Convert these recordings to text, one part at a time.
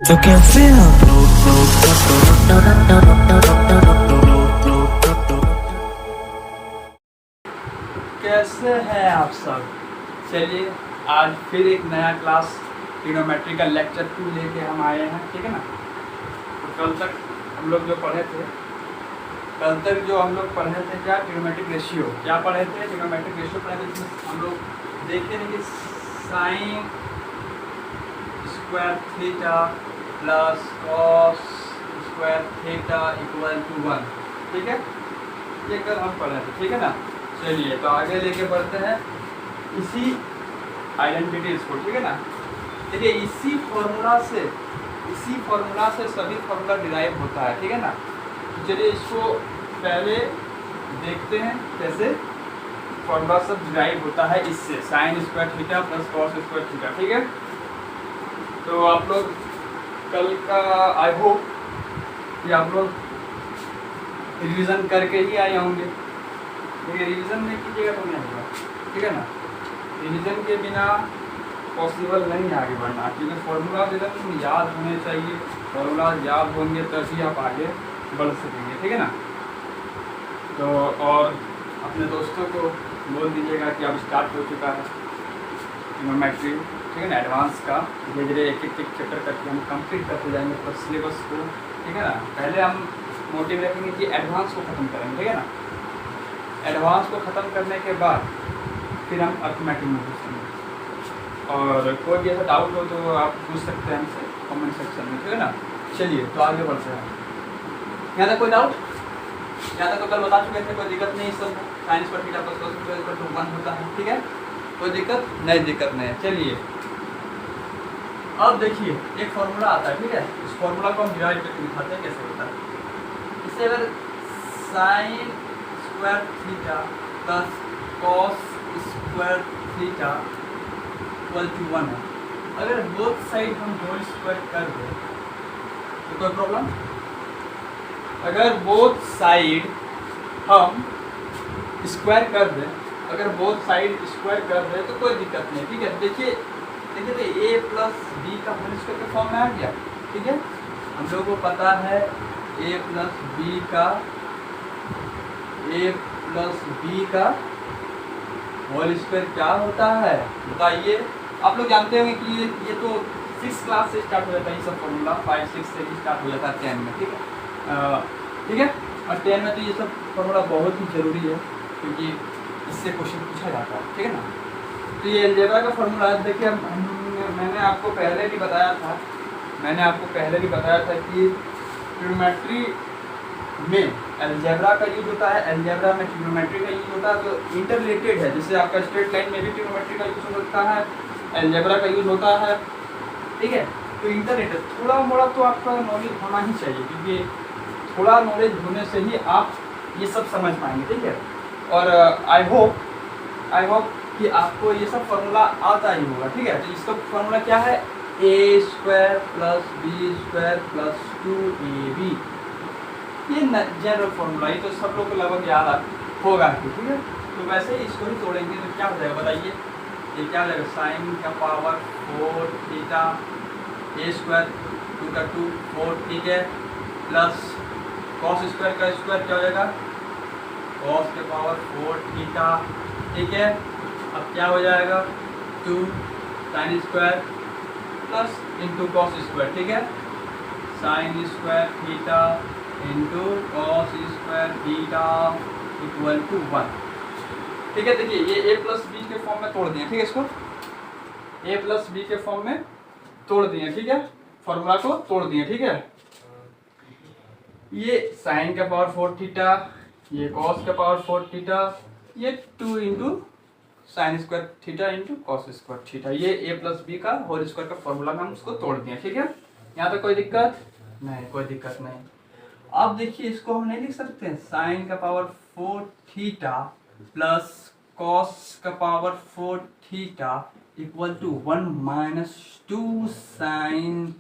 तो कैसे आप कैसे हैं आप सब। चलिए आज फिर एक नया क्लास ट्रिग्नोमेट्री का लेक्चर 2 लेके हम आए हैं, ठीक है ना। तो कल तक हम लोग जो पढ़े थे क्या, ट्रिग्नोमेट्रिक रेशियो क्या पढ़े थे, ट्रिग्नोमेट्रिक रेशियो पढ़े थे, जिसमें हम लोग देखते हैं कि sine square theta plus cos square theta equal to 1, ठीक है। ये कल हम पढ़े थे, ठीक है ना। चलिए तो आगे लेके बढ़ते हैं इसी आइडेंटिटीज को, ठीक है ना। देखिए इसी फॉर्मूला से सभी फॉर्मूला डिराइव होता है, ठीक है ना। तो चलिए इसको पहले देखते हैं कैसे फॉर्मूला सब डिराइव होता है इससे, sign square theta plus cos square theta, ठीक है। तो आप लोग कल का आई होप कि आप लोग रिवीजन करके ही आए होंगे। देखिए रिवीजन नहीं कीजिएगा तो नहीं होगा, ठीक है ना। रिवीजन के बिना पॉसिबल नहीं है आगे बढ़ना, क्योंकि फॉर्मूला एकदम याद होने चाहिए। फॉर्मूला याद होंगे तभी आप आगे बढ़ सकेंगे, ठीक है ना। तो और अपने दोस्तों को बोल दीजिएगा कि अब स्टार्ट हो चुका है ट्रिग्नोमेट्री, ठीक है ना। एडवांस का धीरे धीरे एक चैप्टर करके हम कंप्लीट करते जाएंगे पूरा सिलेबस को, ठीक है ना। पहले हम मोटिव रखेंगे कि एडवांस को ख़त्म करेंगे, ठीक है ना। एडवांस को ख़त्म करने के बाद फिर हम अर्थमेटिक में घुसेंगे। और कोई भी ऐसा डाउट हो तो आप पूछ सकते हैं हमसे कमेंट सेक्शन में, ठीक है ना। चलिए तो आगे बढ़ते हैं। यहाँ तक कोई डाउट? यहाँ तक तो कल बता चुके थे, कोई दिक्कत नहीं। सब साइंस पर theta plus cos square equal to 1 होता है, ठीक है। कोई दिक्कत नहीं है। चलिए अब देखिए एक फॉर्मूला आता है, ठीक है। इस फॉर्मूला को हम डिराइव करके दिखाते हैं कैसे होता है। इससे अगर sine square theta plus cos square theta equal to 1 है, अगर बोथ साइड हम होल स्क्वायर कर दें तो कोई प्रॉब्लम? अगर बोथ साइड हम स्क्वायर कर दें, तो कोई दिक्कत नहीं, ठीक है। देखिए तो ए प्लस बी का होल स्क्वायर के फॉर्म में आ गया, ठीक है। हम लोगों को पता है ए प्लस बी का होल स्क्वायर क्या होता है, बताइए। आप लोग जानते होंगे कि ये तो 6 क्लास से स्टार्ट हो जाता है, ये सब फॉर्मूला 5, 6 से ही स्टार्ट हो जाता है 10 में, ठीक है। और 10 में तो ये सब फॉर्मूला बहुत ही ज़रूरी है, क्योंकि इससे क्वेश्चन पूछा जाता है, ठीक है ना। तो ये अलजेब्रा का फॉर्मूला है। देखिए मैंने आपको पहले भी बताया था कि ट्रिग्नोमेट्री में अलजेब्रा का यूज होता है, अलजेब्रा में ट्रिग्नोमेट्री का यूज होता है, तो इंटर रिलेटेड है। जैसे आपका स्ट्रेट लाइन में भी ट्रिग्नोमेट्री का यूज होता है, अलजेब्रा का यूज होता है, ठीक है। तो इंटर रिलेटेड थोड़ा मोड़ा तो आपका नॉलेज होना ही चाहिए, क्योंकि थोड़ा नॉलेज होने से ही आप ये सब समझ पाएंगे, ठीक है। और आई होप कि आपको ये सब फॉर्मूला आता ही होगा, ठीक है। तो इसका फॉर्मूला क्या है, ए square plus B square plus 2ab। ये जनरल फॉर्मूला, ये तो सब लोग को लगभग याद होगा, ठीक है। तो वैसे ही इसको ही तोड़ेंगे तो क्या हो जाएगा बताइए। ये क्या हो जाएगा, साइन का पावर 4 थीटा, ए स्क्वायर 2 का 2 4, ठीक है, प्लस कॉस स्क्वायर का स्क्वायर क्या हो जाएगा, कॉस के पावर 4 थीटा, ठीक है। अब क्या हो जाएगा 2 sine square plus into cos square, ठीक है, sine square theta into cos square theta equal to 1, ठीक है। देखिए ये ए प्लस बी के फॉर्म में तोड़ दिए, ठीक है। इसको ए प्लस बी के फॉर्म में तोड़ दिए, ठीक है। फॉर्मूला को तोड़ दिए, ठीक है। ये साइन का पावर 4 थीटा, ये कॉस का पावर 4 थीटा, ये 2 into sine square theta into cos square theta, ये ए प्लस बी का होल स्क्वायर का फॉर्मूला में हम उसको तोड़ दिए, ठीक है। यहाँ पे कोई दिक्कत नहीं। अब देखिए इसको हम नहीं लिख सकते हैं, साइन का पावर 4 थीटा प्लस कॉस का power 4 theta equal to 1 minus 2 sine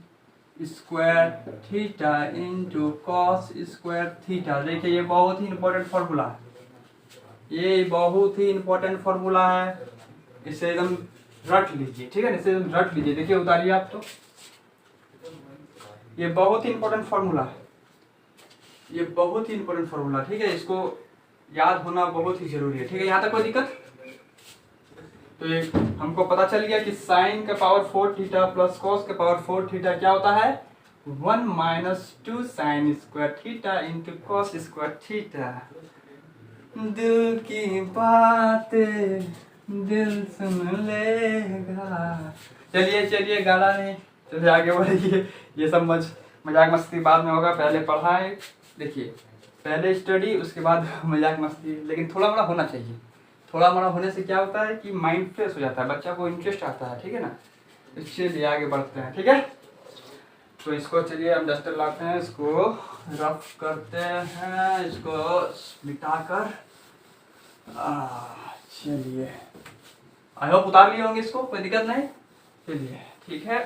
square theta into cos square theta. देखिए ये बहुत ही इंपॉर्टेंट फॉर्मूला है, इसे एकदम रट लीजिए, ठीक है। इसे एकदम रट लीजिए। देखिए उतारिए आप, तो ये बहुत ही इंपॉर्टेंट फॉर्मूला है, ये बहुत ही इंपॉर्टेंट फॉर्मूला, ठीक है, इसको याद होना बहुत ही जरूरी है, ठीक है। यहाँ तक कोई दिक्कत? तो ये हमको पता चल गया कि साइन का पावर 4 थीटा प्लस कॉस का पावर 4 थीटा क्या होता है, 1 minus 2 sine square theta into cos square theta. दिल की बातें दिल सुन लेगा। चलिए चलिए गाना नहीं, चलिए आगे बढ़िए, ये सब मजाक मस्ती बाद में होगा, पहले पढ़ाए, देखिए पहले स्टडी उसके बाद मजाक मस्ती, लेकिन थोड़ा बड़ा होना चाहिए। थोड़ा बड़ा होने से क्या होता है कि माइंड फ्रेश हो जाता है, बच्चा को इंटरेस्ट आता है, ठीक है ना। चलिए आगे बढ़ते हैं, ठीक है। तो इसको चलिए हम डस्टर लाते हैं, इसको रफ करते हैं, इसको मिटाकर चलिए, आई होप उतार लिए होंगे इसको, कोई दिक्कत नहीं। चलिए ठीक है।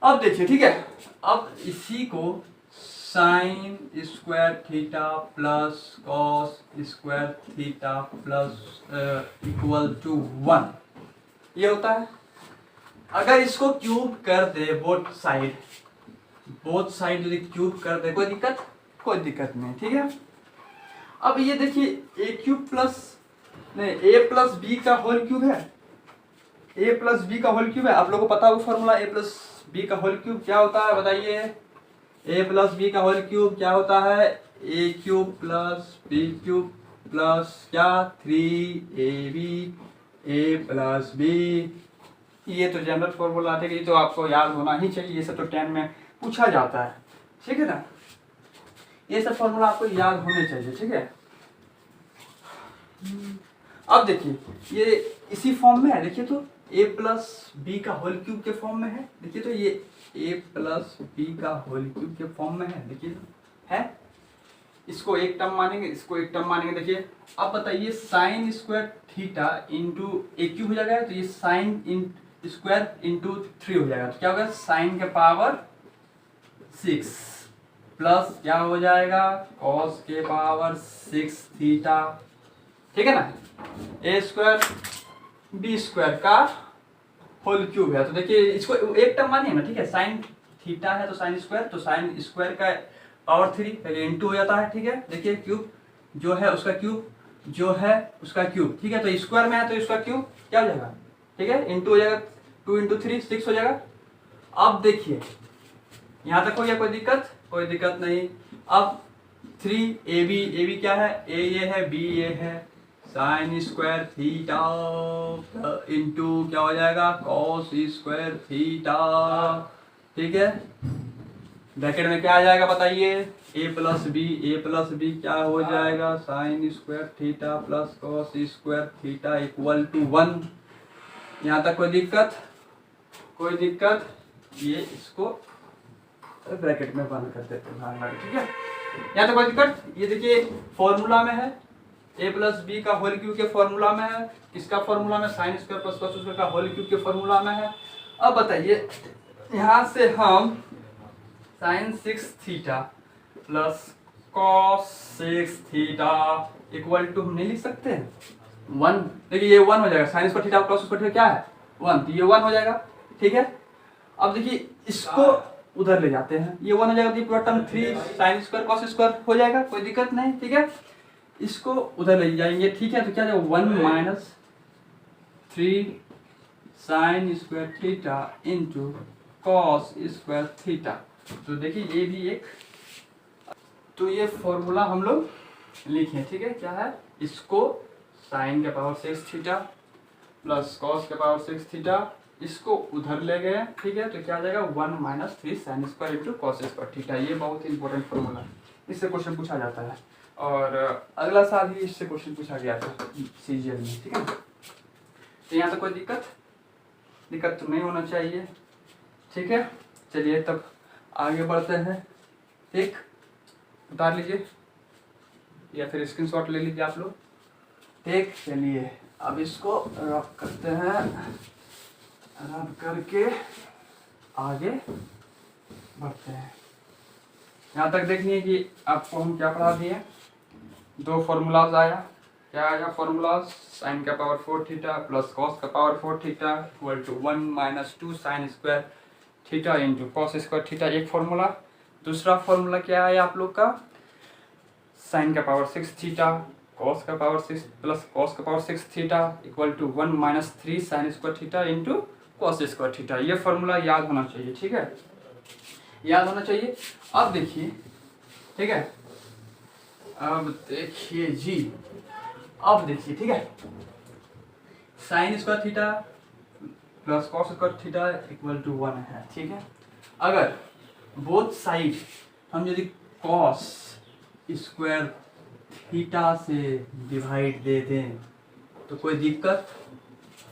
अब देखिए, ठीक है, अब इसी को sine square theta plus cos square theta plus equal to 1 ये होता है। अगर इसको क्यूब कर दे बोथ साइड यदि क्यूब कर दे, कोई दिक्कत नहीं, ठीक है। अब ये देखिए ए क्यूब प्लस नहीं ए प्लस बी का होल क्यूब है, ए प्लस बी का होल क्यूब है, आप लोगों को पता होगा फॉर्मूला, ए प्लस बी का होल क्यूब क्या होता है बताइए। ए प्लस बी का होल क्यूब क्या होता है, a cube plus b cube plus क्या 3ab ए प्लस बी। ये तो जनरल फॉर्मूला है, ये तो आपको याद होना ही चाहिए, ये सब तो 10 में पूछा जाता है, ठीक है ना। ये सब फॉर्मूला आपको याद होने चाहिए, ठीक है। अब देखिए ये इसी फॉर्म में है, देखिए तो a प्लस बी का होल क्यूब के फॉर्म में है, देखिए तो ये a प्लस बी का होल क्यूब के फॉर्म में है, देखिए है। इसको एक टर्म मानेंगे, इसको एक टर्म मानेंगे, देखिए। अब बताइए साइन स्क्वायर थीटा इंटू ए क्यूब हो जाएगा, तो ये साइन स्क्वायर इंटू 3 हो जाएगा, तो क्या होगा साइन के पावर 6 प्लस क्या हो जाएगा कॉस के पावर 6 थीटा, ठीक है ना। ए स्क्वायर बी स्क्वायर का होल क्यूब है, तो देखिए इसको एक टर्म मानिए ना, ठीक है। साइन थीटा है तो साइन स्क्वायर का पावर 3 इंटू हो जाता है, ठीक है। देखिए क्यूब जो है उसका क्यूब जो है उसका क्यूब, ठीक है। तो स्क्वायर में है तो इसका क्यूब क्या हो जाएगा, ठीक है, इंटू हो जाएगा, 2 इंटू 3 6 हो जाएगा। अब देखिए यहाँ तक हो गया, कोई दिक्कत नहीं। अब 3ab क्या है, a ये है b ये है, साइन स्क्वायर थीटा इंटू क्या हो जाएगा कॉस स्क्वायर थीटा, ठीक है। ब्रैकेट में क्या आ जाएगा बताइए, a प्लस बी क्या हो जाएगा sine square theta plus cos square theta equal to 1। यहाँ तक कोई दिक्कत, ये इसको ब्रैकेट में बंद कर देते हैं, ठीक है। यहाँ तक कोई दिक्कत, ये देखिए फॉर्मूला में है, a प्लस बी का होल क्यूब के फॉर्मूला में है, इसका फॉर्मूला में sine square plus cos square का होल क्यूब के फॉर्मूला में है। अब बताइए यहाँ से हम sine 6 theta plus cos 6 theta equal to हम नहीं लिख सकते हैं 1, देखिए ये 1 हो जाएगा, sine square theta plus square theta क्या है 1, तो ये 1 हो जाएगा, ठीक है। अब देखिए इसको उधर ले जाते हैं, ये 1 हो जाएगा, तो पूरा term 3 sine square cos square हो जाएगा, कोई दिक्कत नहीं, ठीक है। इसको उधर ले जाएंगे, ठीक है, तो क्या जाएगा 1 minus 3 sine square theta into cos square theta. तो देखिए ये भी एक, तो ये फॉर्मूला हम लोग लिखे, ठीक है, क्या है, इसको साइन के पावर 6 थीटा प्लस कॉस के पावर 6 थीटा इसको उधर ले गए, ठीक है, तो क्या आ जाएगा 1 minus 3 sine square into cos square theta. ये बहुत ही इंपॉर्टेंट फॉर्मूला है, इससे क्वेश्चन पूछा जाता है, और अगला साल ही इससे क्वेश्चन पूछा गया था सीजीएल में, ठीक है। तो यहाँ तक कोई दिक्कत तो नहीं होना चाहिए, ठीक है। चलिए तब आगे बढ़ते हैं, ठीक, उतार लीजिए या फिर स्क्रीनशॉट ले लीजिए आप लोग, ठीक। चलिए अब इसको रब करते हैं, रब करके आगे बढ़ते हैं। यहाँ तक देखिए कि आपको हम क्या पढ़ा दिए, 2 फॉर्मूलाज आया, क्या आएगा फॉर्मूला, साइन का पावर 4 थीटा प्लस कॉस का power 4 theta equal to 1 minus 2 sine square theta into cos square theta, एक फॉर्मूला। दूसरा फॉर्मूला क्या है आप लोग का, साइन का पावर 6 थीटा कॉस का पावर 6 प्लस कॉस का power 6 theta equal to 1 minus 3 sine square theta into cos square theta. ये फॉर्मूला याद होना चाहिए, ठीक है, याद होना चाहिए। अब देखिए, ठीक है, अब देखिए जी, अब देखिए, ठीक है, sine square theta plus cos square theta equal to 1 है, ठीक है। अगर बोथ साइड हम यदि कॉस स्क्वायर थीटा से डिवाइड दे दें तो कोई दिक्कत,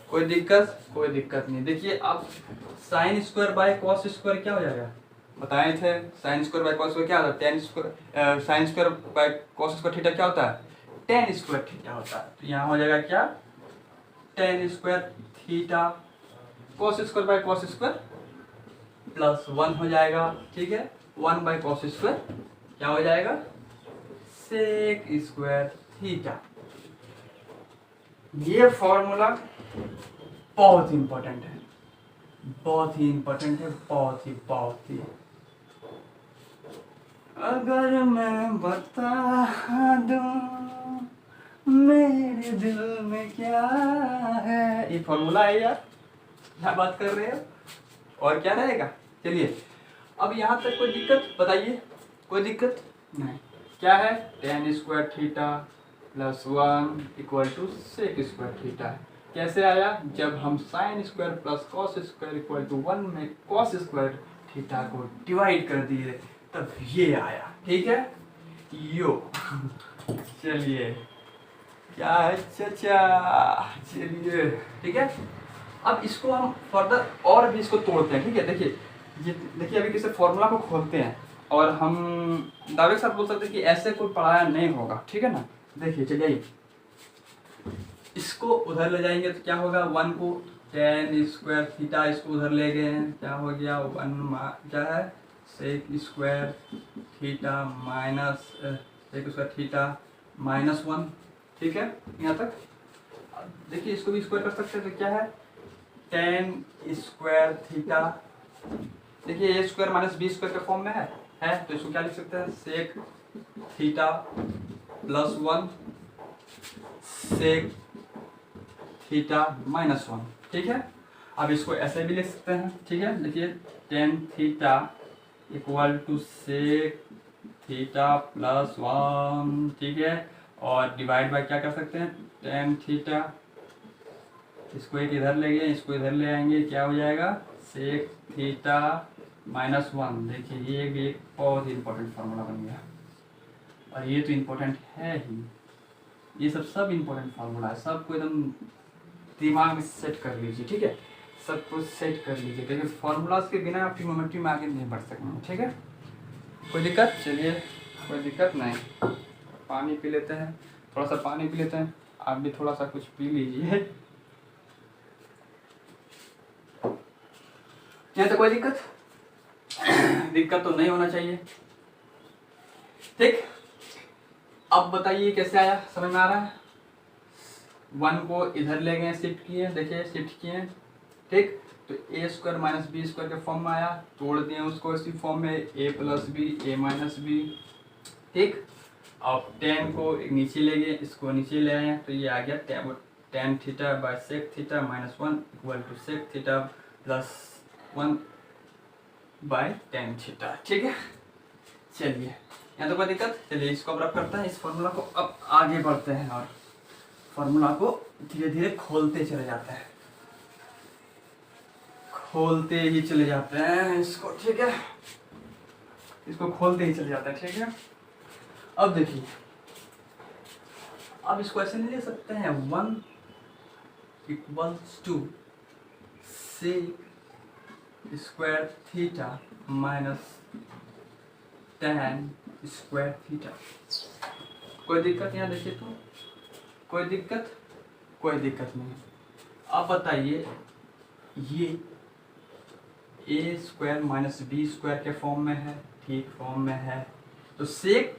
कोई दिक्कत, कोई दिक्कत नहीं। देखिए अब sign square by cos square क्या हो जाएगा, बताए थे sign square by cos square क्या होता है, tan square, sign square by cos square theta क्या होता है, टेन स्क्वायर थीटा होता है। तो यहाँ हो जाएगा क्या, ten square theta cos square by cos square plus 1 हो जाएगा, ठीक है, 1 बाय कॉस स्क्वायर क्या हो जाएगा, सेक स्क्वायर थीटा। ये फॉर्मूला बहुत इंपॉर्टेंट है, बहुत ही इंपॉर्टेंट है, बहुत ही। अगर मैं बता दूं मेरे दिल में क्या है, ये फॉर्मूला है यार, क्या बात कर रहे हो, और क्या रहेगा। चलिए अब यहाँ तक कोई दिक्कत बताइए, कोई दिक्कत नहीं। क्या है, tan square theta plus 1 equal to sec square theta. कैसे आया, जब हम sine square plus cos square equal to 1 में कॉस स्क्वायर थीटा को डिवाइड कर दिए तब ये आया, ठीक है, यो। चलिए क्या है चाचा, चलिए ठीक है। अब इसको हम फर्दर और भी इसको तोड़ते हैं, ठीक है। देखिए ये देखिए, अभी किसी फॉर्मूला को खोलते हैं और हम दावे के साथ बोल सकते हैं कि ऐसे कोई पढ़ाया नहीं होगा, ठीक है ना। देखिए चलिए, इसको उधर ले जाएंगे तो क्या होगा, 1 को टेन स्क्वायर थीटा, इसको उधर ले गए हैं, क्या हो गया 1 क्या है sec square theta minus sec square theta minus 1, ठीक है यहाँ तक। देखिए इसको भी स्क्वायर कर सकते हैं तो क्या है टेन स्क्वायर थीटा, देखिए A square minus B square के फॉर्म में है तो इसको क्या लिख सकते हैं, sec theta plus 1 sec theta minus 1, ठीक है। अब इसको ऐसे भी लिख सकते हैं, ठीक है, देखिए tan theta equal to sec theta plus 1, ठीक है, और डिवाइड बाय क्या कर सकते हैं टेन थीटा, इसको एक इधर ले गए, इसको इधर ले आएंगे, क्या हो जाएगा सेक थीटा माइनस 1। देखिए ये भी एक बहुत ही इंपॉर्टेंट फार्मूला बन गया, और ये तो इम्पोर्टेंट है ही, ये सब इम्पोर्टेंट फार्मूला है, सबको एकदम दिमाग में सेट कर लीजिए, ठीक है, सब कुछ सेट कर लीजिए, क्योंकि फार्मूलाज के बिना आप ट्रिग्नोमेट्री में आगे नहीं बढ़ सकते, ठीक है। कोई दिक्कत, चलिए कोई दिक्कत नहीं, पानी पी लेते हैं, थोड़ा सा पानी पी लेते हैं, आप भी थोड़ा सा कुछ पी लीजिए। यहाँ तो कोई दिक्कत दिक्कत तो नहीं होना चाहिए, ठीक। अब बताइए कैसे आया, समझ में आ रहा है। 1 को इधर ले गए, शिफ्ट किए, देखिए शिफ्ट किए, ठीक, तो ए स्क्वायर माइनस बी स्क्वायर के फॉर्म में आया, तोड़ दिए उसको इसी फॉर्म में, ए plus B A minus B, ठीक। अब 10 को नीचे ले गए, इसको नीचे ले आए तो ये आ गया tan theta by sec theta minus 1 equal to sec theta plus 1 by tan theta, ठीक है। चलिए यहाँ तो कोई दिक्कत, चलिए इसको अब रब करते हैं, इस फॉर्मूला को अब आगे बढ़ते हैं और फॉर्मूला को धीरे धीरे खोलते चले जाते हैं, खोलते ही चले जाते हैं इसको, ठीक है, इसको खोलते ही चले जाते हैं, ठीक है। अब देखिए, अब इसको ऐसे नहीं ले सकते हैं 1 equals to sec square theta minus tan square theta. कोई दिक्कत यहाँ देखिए तो, कोई दिक्कत, कोई दिक्कत नहीं। अब बताइए ये A square minus B square के फॉर्म में है, ठीक फॉर्म में है, तो sec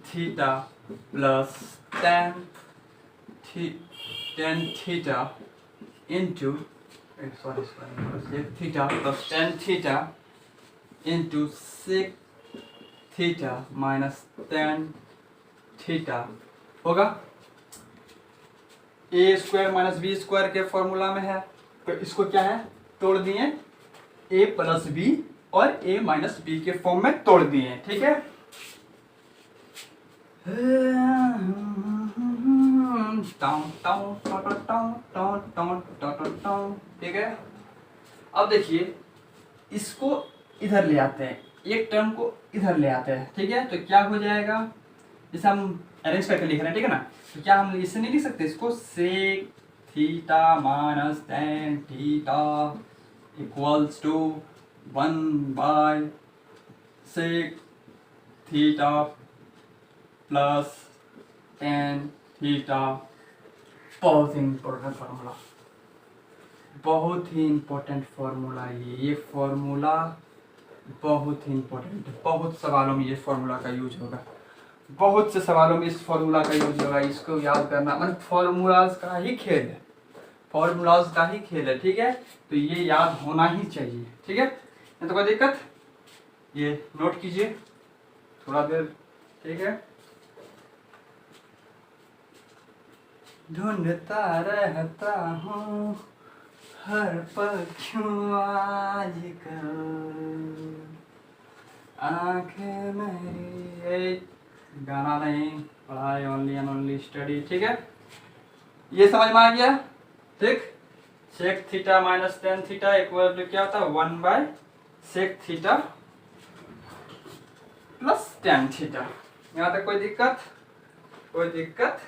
theta plus tan tan theta into theta plus tan theta into sec theta minus tan theta होगा। A square minus B square के फॉर्मूला में है, तो इसको क्या है तोड़ दिए, ए प्लस बी और ए माइनस बी के फॉर्म में तोड़ दिए, ठीक है। ठीक है, अब देखिए इसको इधर ले आते हैं, एक टर्म को इधर ले आते हैं, ठीक है। तो क्या हो जाएगा, जैसे हम अरेंज करके लिख रहे हैं, ठीक है ना, तो क्या हम इससे नहीं लिख सकते इसको, sec theta minus tan theta equals to 1 sec theta plus tan theta. बहुत ही इम्पोर्टेंट फार्मूला, बहुत ही इम्पोर्टेंट फार्मूला ये फार्मूला बहुत ही इम्पोर्टेंट है। बहुत सवालों में ये फार्मूला का यूज होगा, बहुत से सवालों में इस फार्मूला का यूज होगा। इसको याद करना मतलब फार्मूलाज का ही खेल है, फार्मूलाज का ही खेल है, ठीक है। तो ये याद होना ही चाहिए, ठीक है, नहीं तो कोई दिक्कत। ये नोट कीजिए थोड़ा देर, ठीक है। ढूंढता रहता हूँ हर पल क्यों आजकल आंखें मेरी, गाना नहीं, पढ़ाई ओनली एंड ओनली स्टडी, ठीक है। ये समझ में आ गया, ठीक। Sec theta minus tan theta equal to क्या होता है 1 sec theta plus tan theta. यहाँ तक कोई दिक्कत, कोई दिक्कत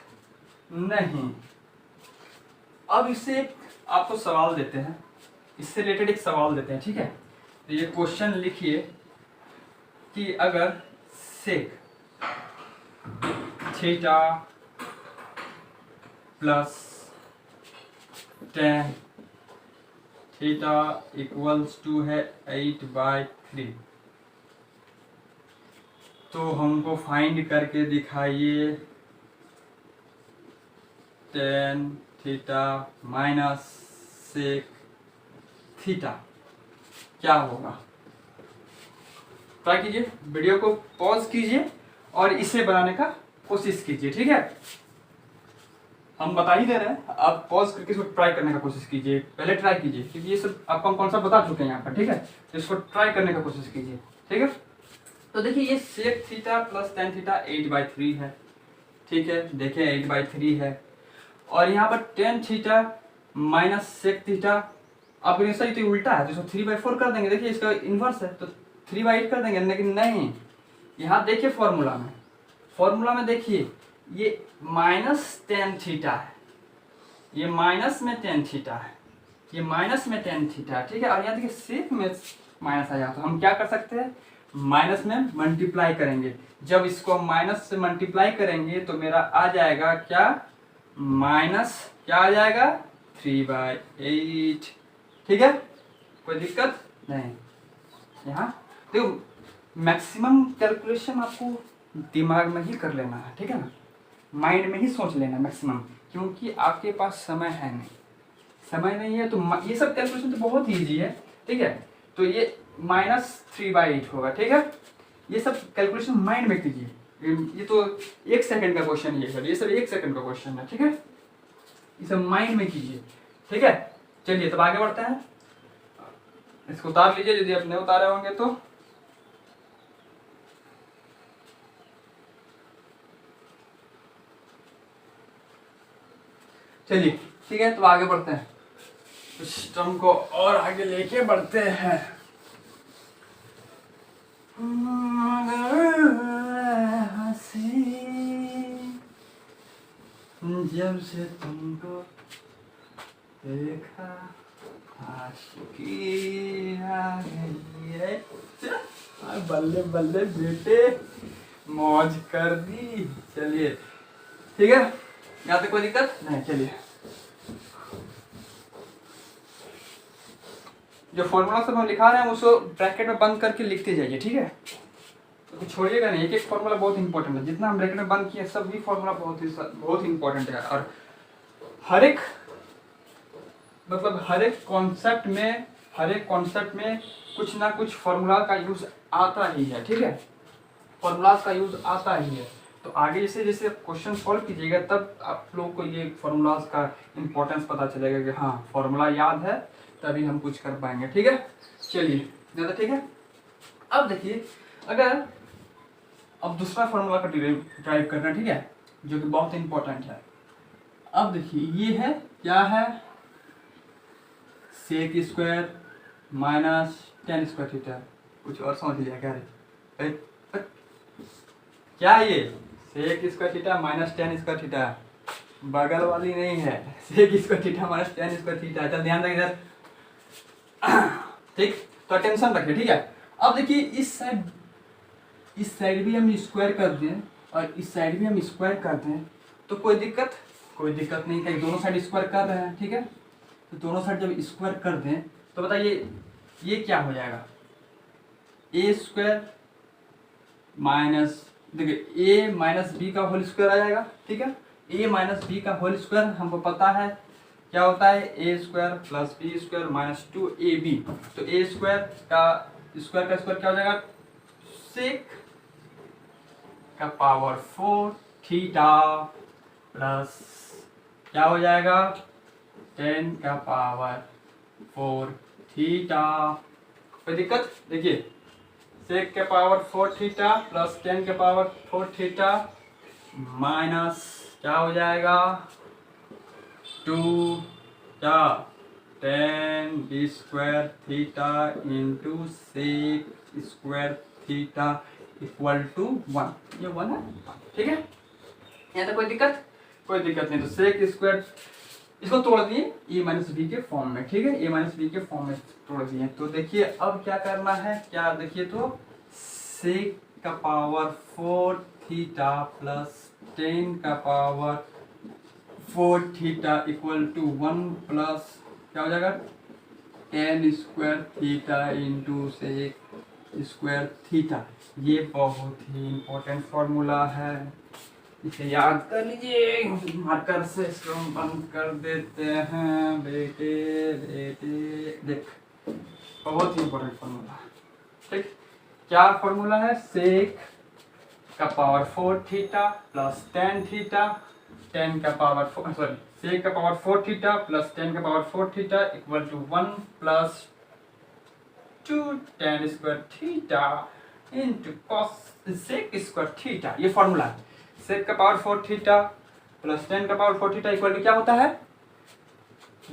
नहीं। अब इससे एक आपको सवाल देते हैं, इससे रिलेटेड एक सवाल देते हैं, ठीक है। तो ये क्वेश्चन लिखिए कि अगर sec theta plus tan theta equals to है 8/3, तो हमको फाइंड करके दिखाइए tan theta minus sec theta क्या होगा। ट्राई कीजिए, वीडियो को पॉज कीजिए और इसे बनाने का कोशिश कीजिए, ठीक है। हम बता ही दे रहे हैं, आप पॉज करके इसको ट्राई करने का कोशिश कीजिए, पहले ट्राई कीजिए क्योंकि ये सब आपको हम कौन सा बता चुके हैं यहाँ पर, ठीक है। तो इसको ट्राई करने का कोशिश कीजिए, ठीक है। तो देखिए ये sec theta plus tan theta 8/3 है, ठीक है। देखिए 8/3 है और यहाँ पर tan theta minus sec theta, आपको ये सही तो उल्टा है, तो इसको 3/4 कर देंगे। देखिए इसका इन्वर्स है तो 3/8 कर देंगे, लेकिन नहीं, यहाँ देखिए फॉर्मूला में देखिए ये माइनस टेन थीटा है, ये माइनस में टेन थीटा है, ये माइनस में टेन थीटा है, ठीक है। और यहाँ देखिए सेक में माइनस आया, तो हम क्या कर सकते हैं, माइनस में मल्टीप्लाई करेंगे। जब इसको माइनस से मल्टीप्लाई करेंगे तो मेरा आ जाएगा क्या, माइनस क्या आ जाएगा 3/8, ठीक है। कोई दिक्कत नहीं। यहाँ देखो मैक्सिमम कैलकुलेशन आपको दिमाग में ही कर लेना है, ठीक है ना, माइंड में ही सोच लेना मैक्सिमम, क्योंकि आपके पास समय है नहीं, समय नहीं है तो ये सब कैलकुलेशन तो बहुत ईजी है, ठीक है। तो ये -3/8 होगा, ठीक है। ये सब कैलकुलेशन माइंड में कीजिए, ये तो 1 सेकंड का क्वेश्चन है, ये सब 1 सेकंड का क्वेश्चन है, ठीक है। ये सब माइंड में कीजिए, ठीक है। चलिए तब आगे बढ़ते हैं, इसको उतार लीजिए यदि आप नहीं उतारे होंगे तो। चलिए ठीक है, तो आगे बढ़ते हैं, सिस्टम को और आगे लेके बढ़ते हैं। जब से तुमको देखा आशिकी आ गई है, बल्ले बल्ले बेटे मौज कर दी। चलिए ठीक है, यहाँ पे कोई दिक्कत नहीं। चलिए जो फॉर्मूला सब हम लिखा रहे हैं उसको ब्रैकेट में बंद करके लिखते जाइए, ठीक है। तो छोड़िएगा नहीं, एक एक फॉर्मूला बहुत इंपॉर्टेंट है, जितना हम ब्रैकेट में बंद किए सभी फॉर्मूला बहुत ही इंपॉर्टेंट है। और हर एक मतलब हर एक कॉन्सेप्ट में कुछ ना कुछ फॉर्मूला का यूज आता ही है, ठीक है, फॉर्मूला का यूज आता ही है। तो आगे जैसे जैसे क्वेश्चन सॉल्व कीजिएगा तब आप लोगों को ये फॉर्मूलाज का इम्पोर्टेंस पता चलेगा कि हाँ फॉर्मूला याद है तभी हम कुछ कर पाएंगे, ठीक है। चलिए ज़्यादा ठीक है। अब देखिए अगर अब दूसरा फॉर्मूला का ड्राइव करना, ठीक है, जो कि बहुत इंपॉर्टेंट है। अब देखिए ये है क्या है, sec square minus tan square theta. कुछ और समझ लिया क्या रे? क्या ये sec square theta minus tan square theta, बगल वाली नहीं है, sec square theta minus tan square theta. चल ध्यान रखिए इधर, ठीक, तो टेंशन रखिए, ठीक है। अब देखिए इस साइड भी हम स्क्वायर कर दें और इस साइड भी हम स्क्वायर कर दें तो कोई दिक्कत नहीं है, दोनों साइड स्क्वायर कर रहे हैं, ठीक है। तो दोनों साइड जब स्क्वायर कर दें तो बताइए ये क्या हो जाएगा, ए स्क्वायर माइनस, देखिए ए माइनस बी का होल स्क्वायर आ जाएगा, ठीक है। ए माइनस बी का होल स्क्वायर हमको पता है क्या होता है, ए square plus B square minus 2ab। तो ए स्क्वायर का स्क्वायर क्या हो जाएगा, सेक का पावर 4 थीटा प्लस क्या हो जाएगा 10 का पावर 4 थीटा। कोई दिक्कत? देखिए सेक के पावर 4 थीटा प्लस 10 के पावर 4 थीटा माइनस क्या हो जाएगा 2 क्या 10 B square theta into sec square theta equal to 1। ये 1 है, ठीक है। यहाँ तक कोई दिक्कत नहीं। तो सेक स्क्वायर इसको तोड़ दिए ए माइनस बी के फॉर्म में, ठीक है, ए माइनस बी के फॉर्म में तोड़ दिए। तो देखिए अब क्या करना है, क्या देखिए तो सेक का पावर 4 थीटा प्लस 10 का power 4 theta equal to 1 plus क्या हो जाएगा 10 square theta into sec square theta. ये बहुत ही इम्पोर्टेंट फॉर्मूला है, इसे याद कर लीजिए। मार्कर से इसको हम बंद कर देते हैं बेटे। देख बहुत ही इम्पोर्टेंट फॉर्मूला, ठीक। क्या फॉर्मूला है, सेक का पावर 4 थीटा प्लस 10 थीटा 10 का पावर 4 सॉरी सेक का पावर 4 थीटा प्लस 10 का power 4 theta equal to 1 plus 2 10 square theta into cos sec square theta. ये फॉर्मूला है, सेक का पावर 4 थीटा प्लस 10 का पावर 4 थीटा इक्वल टू क्या होता है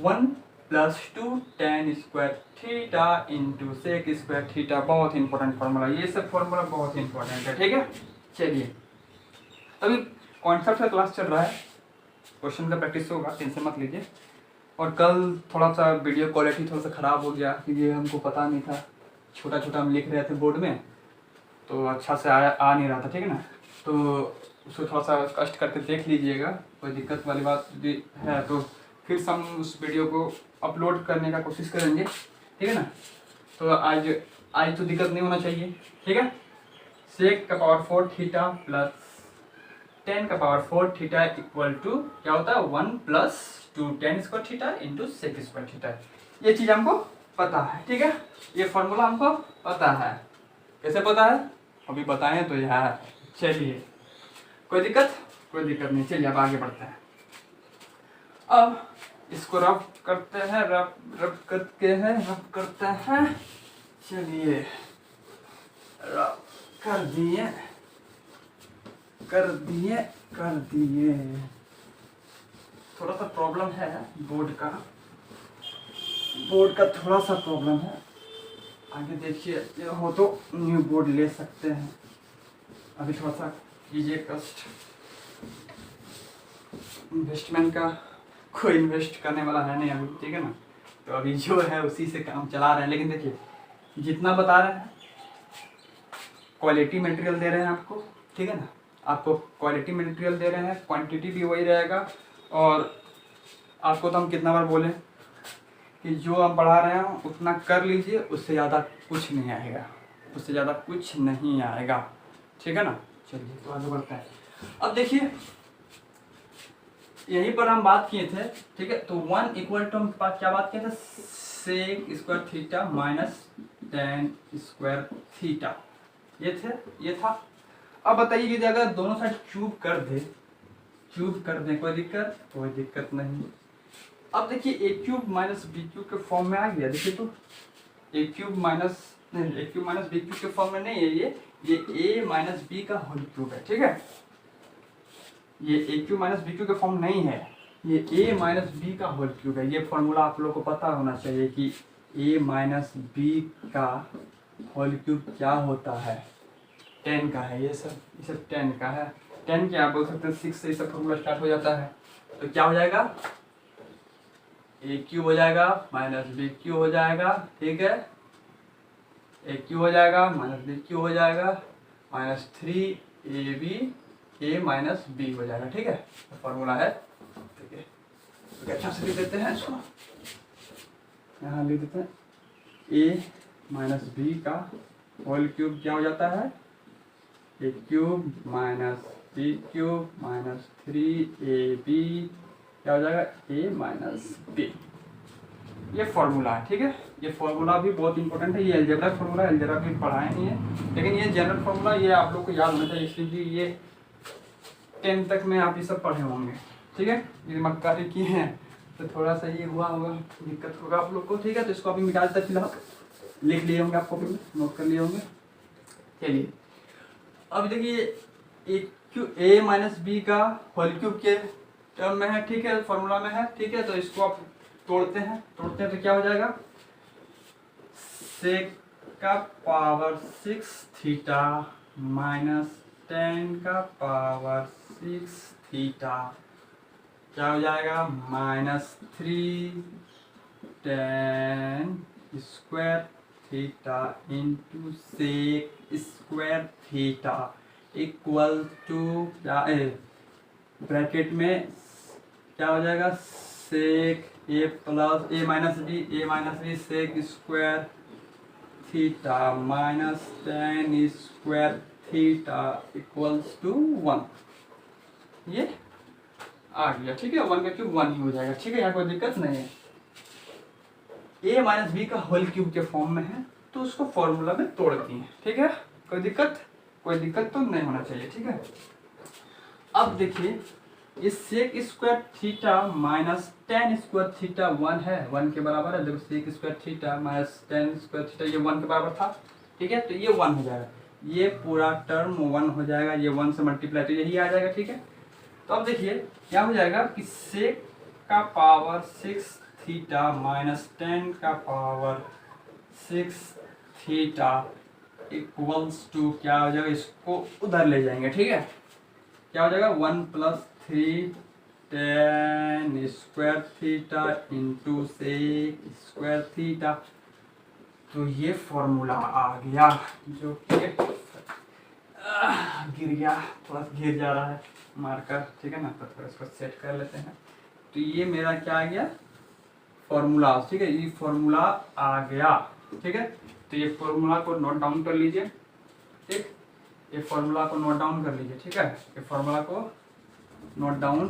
1 plus 2 10 square theta into sec square theta. बहुत important formula, ये सब फॉर्मूला बहुत इंपॉर्टेंट है, ठीक है। चलिए अभी कॉन्सेप्ट का क्लास चल रहा है, क्वेश्चन का प्रैक्टिस होगा, टेंशन मत लीजिए। और कल थोड़ा सा वीडियो क्वालिटी थोड़ा सा ख़राब हो गया क्योंकि हमको पता नहीं था, छोटा हम लिख रहे थे बोर्ड में तो अच्छा से आ नहीं रहा था, ठीक है ना। तो उसको थोड़ा सा कष्ट करके देख लीजिएगा, कोई दिक्कत वाली बात यदि है तो फिर से हम उस वीडियो को अपलोड करने का कोशिश करेंगे, ठीक है ना। तो आज तो दिक्कत नहीं होना चाहिए, ठीक है। सेक का पावर 4 थीटा प्लस 10 का पावर 4 थीटा इक्वल टू क्या होता है 1 plus 2 10 square theta into sec square theta. ये चीज़ हमको पता है, ठीक है, ये फॉर्मूला हमको पता है। कैसे पता है अभी बताएं तो यार। चलिए कोई दिक्कत नहीं, चलिए अब आगे बढ़ते हैं। अब इसको रब करते हैं, रब करते हैं। चलिए रब कर दिए। थोड़ा सा प्रॉब्लम है बोर्ड का थोड़ा सा प्रॉब्लम है। आगे देखिए हो तो न्यू बोर्ड ले सकते हैं, अभी थोड़ा सा कीजिए कष्ट। इन्वेस्टमेंट का कोई इन्वेस्ट करने वाला है नहीं अभी, ठीक है ना। तो अभी जो है उसी से काम चला रहे हैं। लेकिन देखिए जितना बता रहे हैं क्वालिटी मटेरियल दे रहे हैं आपको, ठीक है ना, आपको क्वालिटी मटेरियल दे रहे हैं, क्वांटिटी भी वही रहेगा। और आपको तो हम कितना बार बोले कि जो आप पढ़ा रहे हैं उतना कर लीजिए, उससे ज़्यादा कुछ नहीं आएगा, ठीक है ना। चलिए तो आगे बढ़ते हैं। अब देखिए यहीं पर हम बात किए थे, ठीक है। तो 1 इक्वल टू हम क्या बात किए थे, sec square theta minus tan square theta, ये था। अब बताइए कि अगर दोनों साइड क्यूब कर दें, कोई दिक्कत नहीं। अब देखिए ए क्यूब माइनस बी क्यूब के फॉर्म में आ गया। देखिए तो ए क्यूब माइनस बी क्यूब के फॉर्म में नहीं है, ये ए माइनस बी का होल क्यूब है, ठीक है। ये ए क्यूब माइनस बी क्यूब के फॉर्म नहीं है, ये ए माइनस बी का होल क्यूब है। ये फॉर्मूला आप लोग को पता होना चाहिए कि ए माइनस बी का होल क्यूब क्या होता है, 10 का है। ये सब 10 का है। 10 क्या आप बोल सकते हैं 6 से ये सब फॉर्मूला स्टार्ट हो जाता है। तो क्या हो जाएगा, ए क्यूब हो जाएगा माइनस बी क्यूब हो जाएगा, ठीक है। ए क्यूब हो जाएगा माइनस बी क्यूब हो जाएगा माइनस 3ab ए माइनस बी हो जाएगा, ठीक है। तो फॉर्मूला है, ठीक है। तो अच्छा से लिख देते हैं इसको, यहाँ लिख देते हैं ए माइनस बी का होल क्यूब क्या हो जाता है, a cube minus B cube minus 3ab क्या हो जाएगा, ए माइनस बी। ये फॉर्मूला है, ठीक है। ये फॉर्मूला भी बहुत इंपॉर्टेंट है। ये अलजेब्रा फॉर्मूला, अलजेब्रा भी पढ़ाए नहीं है, लेकिन ये जनरल फॉर्मूला ये आप लोग को याद होना चाहिए, इसलिए ये 10 तक में आप ये सब पढ़े होंगे, ठीक है। ये मक्कारी की हैं तो थोड़ा सा ये हुआ होगा, दिक्कत होगा आप लोग को, ठीक है। तो इसको अभी मिटा देते, फिलहाल लिख लिए होंगे, आपको भी नोट कर लिए होंगे। चलिए अब देखिए ए माइनस बी का होल क्यूब के टर्म में है, ठीक है, फॉर्मूला में है, ठीक है। तो इसको आप तोड़ते हैं तो क्या हो जाएगा, सेक का पावर 6 थीटा माइनस 10 का पावर 6 थीटा क्या हो जाएगा, minus 3 10 square theta into sec square theta equal to क्या ब्रैकेट में क्या हो जाएगा, sec a plus a minus b sec square theta minus 10 square theta equals to 1। ये आ गया, ठीक है। 1 का क्यूब 1 ही हो जाएगा, ठीक है। यहाँ कोई दिक्कत नहीं है। ए माइनस बी का होल क्यूब के फॉर्म में है तो उसको फॉर्मूला में तोड़ दिए, ठीक है। कोई दिक्कत तो नहीं होना चाहिए, ठीक है। अब देखिए ये sec square theta minus 10 square theta 1 है, 1 के बराबर है। देखो sec square theta minus 10 square theta ये 1 के बराबर था, ठीक है। तो ये 1 हो जाएगा, ये पूरा टर्म 1 हो जाएगा, ये 1 से मल्टीप्लाई तो यही आ जाएगा, ठीक है। तो अब देखिए क्या हो जाएगा कि सेक का पावर 6 थीटा माइनस 10 का पावर 6 थीटा इक्वल्स टू क्या हो जाएगा, इसको उधर ले जाएंगे, ठीक है। क्या हो जाएगा 1 plus 3 10 square theta into sec square theta. तो ये फॉर्मूला आ गया, जो कि गिर गया, थोड़ा सा गिर जा रहा है मार्कर, ठीक है ना। तो थोड़ा इसको सेट कर लेते हैं। तो ये मेरा क्या आ गया, फॉर्मूला, ठीक है। ये फॉर्मूला आ गया, ठीक है। तो ये फॉर्मूला को नोट डाउन कर लीजिए, ठीक। ये फॉर्मूला को नोट डाउन कर लीजिए, ठीक है। ये फॉर्मूला को नोट डाउन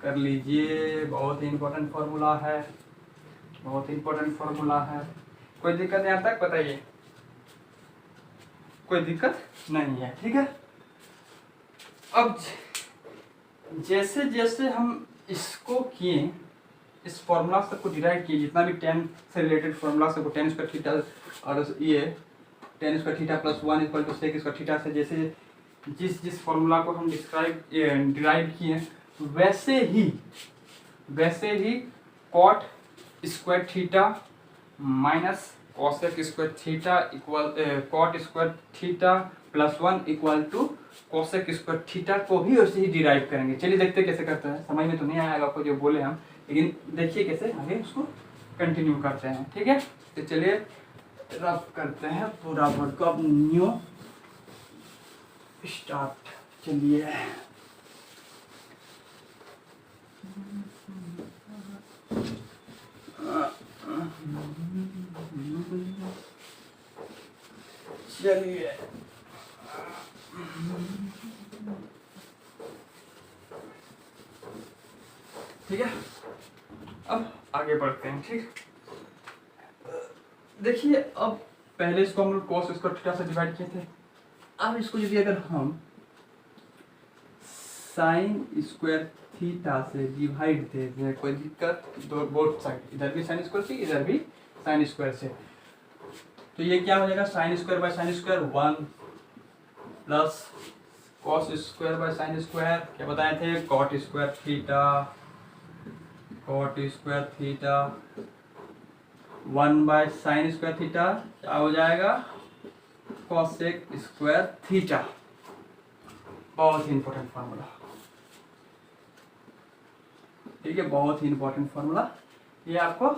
कर लीजिए, बहुत ही इंपॉर्टेंट फॉर्मूला है, बहुत ही इंपॉर्टेंट फॉर्मूला है। कोई दिक्कत नहीं आता है, बताइए, कोई दिक्कत नहीं है, ठीक है। अब जैसे जैसे हम इसको किए, इस फॉर्मूला से को डिराइव किए, जितना भी 10 से रिलेटेड फॉर्मूला से 10 स्क्वायर थीटा और ये 10 square theta plus 1 equal to sec square theta से जैसे जिस फॉर्मूला को हम डिराइव किए, वैसे ही cot square theta minus cosec square theta equal cot square theta plus 1 equal to cosec square theta को भी वैसे ही डिराइव करेंगे। चलिए देखते हैं कैसे करते हैं, समझ में तो नहीं आएगा आपको जो बोले हम, लेकिन देखिए कैसे आगे उसको कंटिन्यू करते हैं, ठीक है। तो चलिए रफ करते हैं पूरा वर्ड को, अब न्यू स्टार्ट। चलिए चलिए ठीक है, अब आगे बढ़ते हैं। ठीक, देखिए अब पहले इसको हम लोग cos स्क्वायर थीटा से डिवाइड किए थे। अब इसको यदि अगर हम साइन स्क्वायर थीटा से डिवाइड दे दें, कोई दिक्कत, दो बोथ साइड, इधर भी साइन स्क्वायर से, इधर भी साइन स्क्वायर से, तो ये क्या हो जाएगा, sine square by sine square 1 plus cos square by sine square, क्या बताए थे, cot square theta 1 by sine square theta क्या हो जाएगा, कॉसेक स्क्वायर थीटा। बहुत ही इंपॉर्टेंट फार्मूला, ठीक है, बहुत ही इंपॉर्टेंट फार्मूला, ये आपको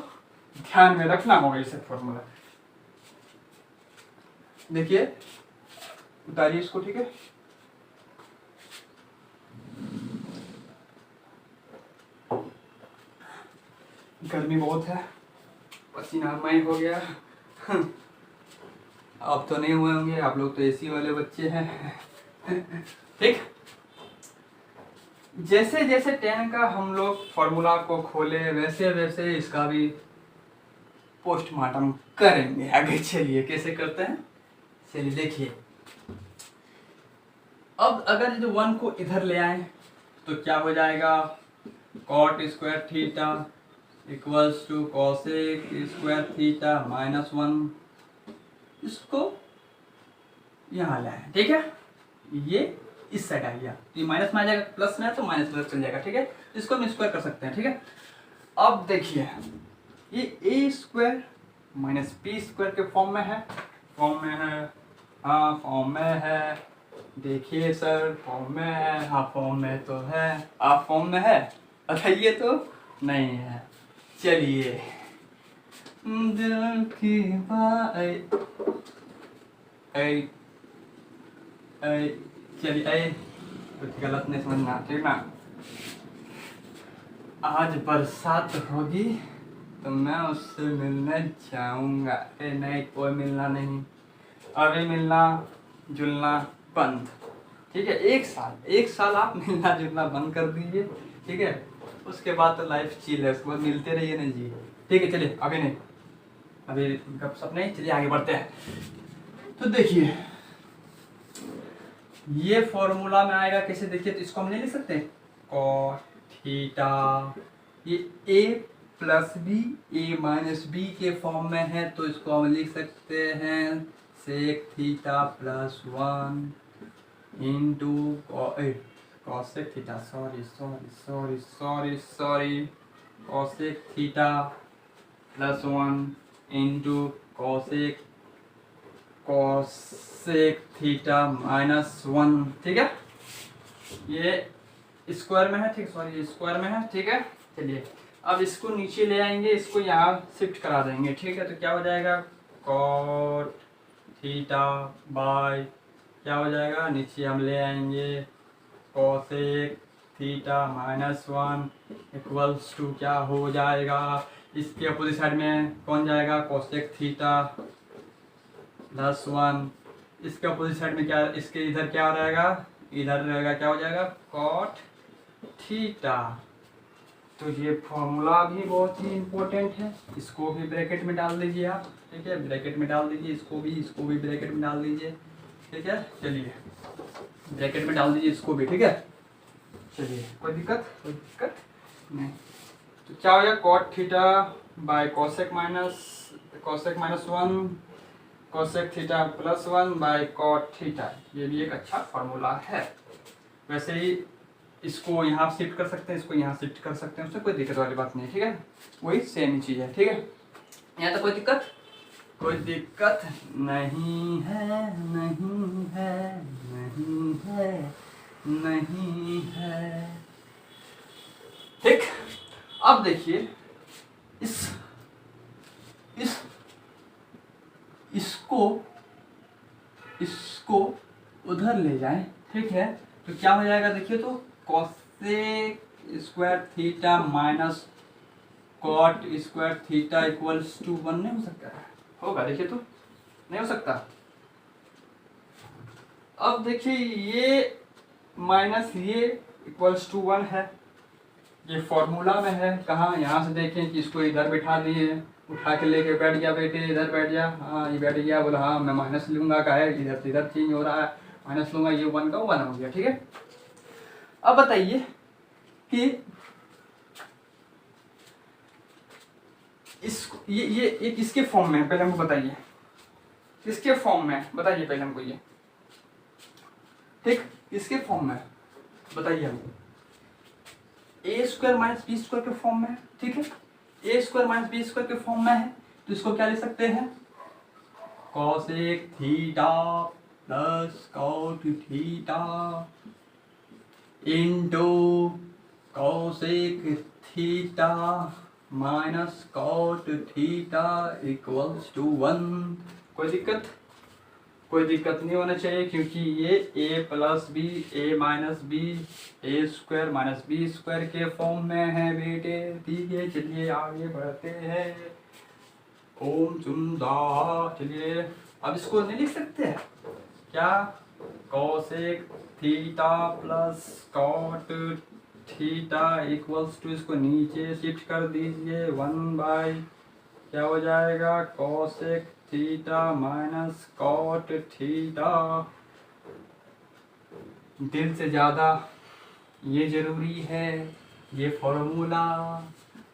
ध्यान में रखना होगा इसे फार्मूला। देखिए उतारिए इसको, ठीक है, गर्मी बहुत है, पसीनामय हो गया। अब तो नहीं हुए होंगे, आप लोग तो एसी वाले बच्चे हैं। ठीक, जैसे जैसे 10 का हम लोग फॉर्मूला को खोले वैसे वैसे इसका भी पोस्टमार्टम करेंगे आगे। चलिए कैसे करते हैं, चलिए देखिए। अब अगर जो 1 को इधर ले आए तो क्या हो जाएगा, cot square theta equals to cosec square theta -1, इसको यहाँ लाए, ठीक है, ये इस साइड आ गया, तो ये माइनस में आ जाएगा, प्लस में है तो माइनस प्लस चल जाएगा, ठीक है, इसको हम स्क्वायर कर सकते हैं। ठीक है, अब देखिए ये A square minus B square के फॉर्म में है, हाँ फॉर्म में है, देखिए सर फॉर्म में है, हाँ फॉर्म में तो है, आप फॉर्म में है, बताइए तो नहीं है। चलिए दिल की बात, चलिए कुछ गलत नहीं समझना, ठीक ना। आज बरसात होगी तो मैं उससे मिलने जाऊंगा। नहीं, कोई मिलना नहीं, अभी मिलना जुलना बंद, ठीक है। एक साल आप मिलना जुलना बंद कर दीजिए, ठीक है, उसके बाद तो लाइफ चिल है, उसके बाद मिलते रहिए ना जी, ठीक है। चलिए अभी नहीं, अभी गपशप नहीं, चलिए आगे बढ़ते हैं। तो देखिए ये फॉर्मूला में आएगा कैसे, देखिए तो इसको हम नहीं लिख सकते, कॉट थीटा, ये a plus B, A minus B के फॉर्म में है, तो इसको हम लिख सकते हैं sec theta plus 1 into cosec theta, sorry cosec theta plus 1 into cosec theta -1, ठीक है, ये स्क्वायर में है, ठीक, सॉरी स्क्वायर में है, ठीक है। चलिए अब इसको नीचे ले आएंगे, इसको यहाँ शिफ्ट करा देंगे, ठीक है, तो क्या हो जाएगा, कॉट थीटा बाय क्या हो जाएगा, नीचे हम ले आएंगे कॉसेक थीटा -1 इक्वल्स टू क्या हो जाएगा, इसके अपोजिट साइड में कौन जाएगा, कॉसेक थीटा +1, इसके अपोजिट साइड में क्या, इसके इधर क्या हो जाएगा, इधर रहेगा क्या हो जाएगा, कॉट थीटा। तो ये फॉर्मूला भी बहुत ही इम्पोर्टेंट है, इसको भी ब्रैकेट में डाल दीजिए आप, ठीक है, ब्रैकेट में डाल दीजिए, इसको भी ब्रैकेट में डाल दीजिए, ठीक है। चलिए ब्रैकेट में डाल दीजिए इसको भी, ठीक है। चलिए कोई दिक्कत नहीं, तो क्या हो जाएगा, cot theta by cosec -1 cosec theta +1 by cot theta, ये भी एक अच्छा फार्मूला है। वैसे ही इसको यहाँ शिफ्ट कर सकते हैं, इसको यहाँ शिफ्ट कर सकते हैं, उससे कोई दिक्कत वाली बात नहीं है, ठीक है, वही सेम ही चीज़ है, ठीक है। यहाँ तो कोई दिक्कत नहीं है, ठीक। अब देखिए इसको उधर ले जाएं, ठीक है, तो क्या हो जाएगा, देखिए तो cosec square theta minus cot square theta equals to 1 नहीं हो सकता, होगा, देखिए तो नहीं हो सकता। अब देखिए ये माइनस ये इक्वल्स टू 1 है, ये फॉर्मूला में है, कहाँ, यहाँ से देखें कि इसको इधर बिठा दिए, उठा के लेके बैठ गया, बेटे इधर बैठ गया, हाँ ये बैठ गया, बोला हाँ मैं माइनस लूँगा, का है इधर से इधर चेंज हो रहा है, माइनस लूँगा, ये 1 का 1 हो गया, ठीक है। अब बताइए कि इसको ये किसके फॉर्म में है, पहले हमको बताइए किसके फॉर्म में है, बताइए पहले हमको ये, ठीक, किसके फॉर्म में है बताइए हमको। A square minus B square के फॉर्म में है, ठीक है, ए स्क्वायर माइनस बी स्क्वायर के फॉर्म में है, तो इसको क्या लिख सकते हैं, cosec theta plus cot theta into cosec theta minus cot theta equals to 1। कोई दिक्कत नहीं होना चाहिए, क्योंकि ये a plus B A minus B A square minus B square के फॉर्म में है बेटे, ठीक है। चलिए आगे बढ़ते हैं, ओम चुंदा। चलिए अब इसको नहीं लिख सकते हैं क्या, cosec theta plus cot theta equals to, इसको नीचे शिफ्ट कर दीजिए 1 क्या हो जाएगा, cosec theta minus cot theta. दिल से ज़्यादा ये ज़रूरी है, ये फॉर्मूला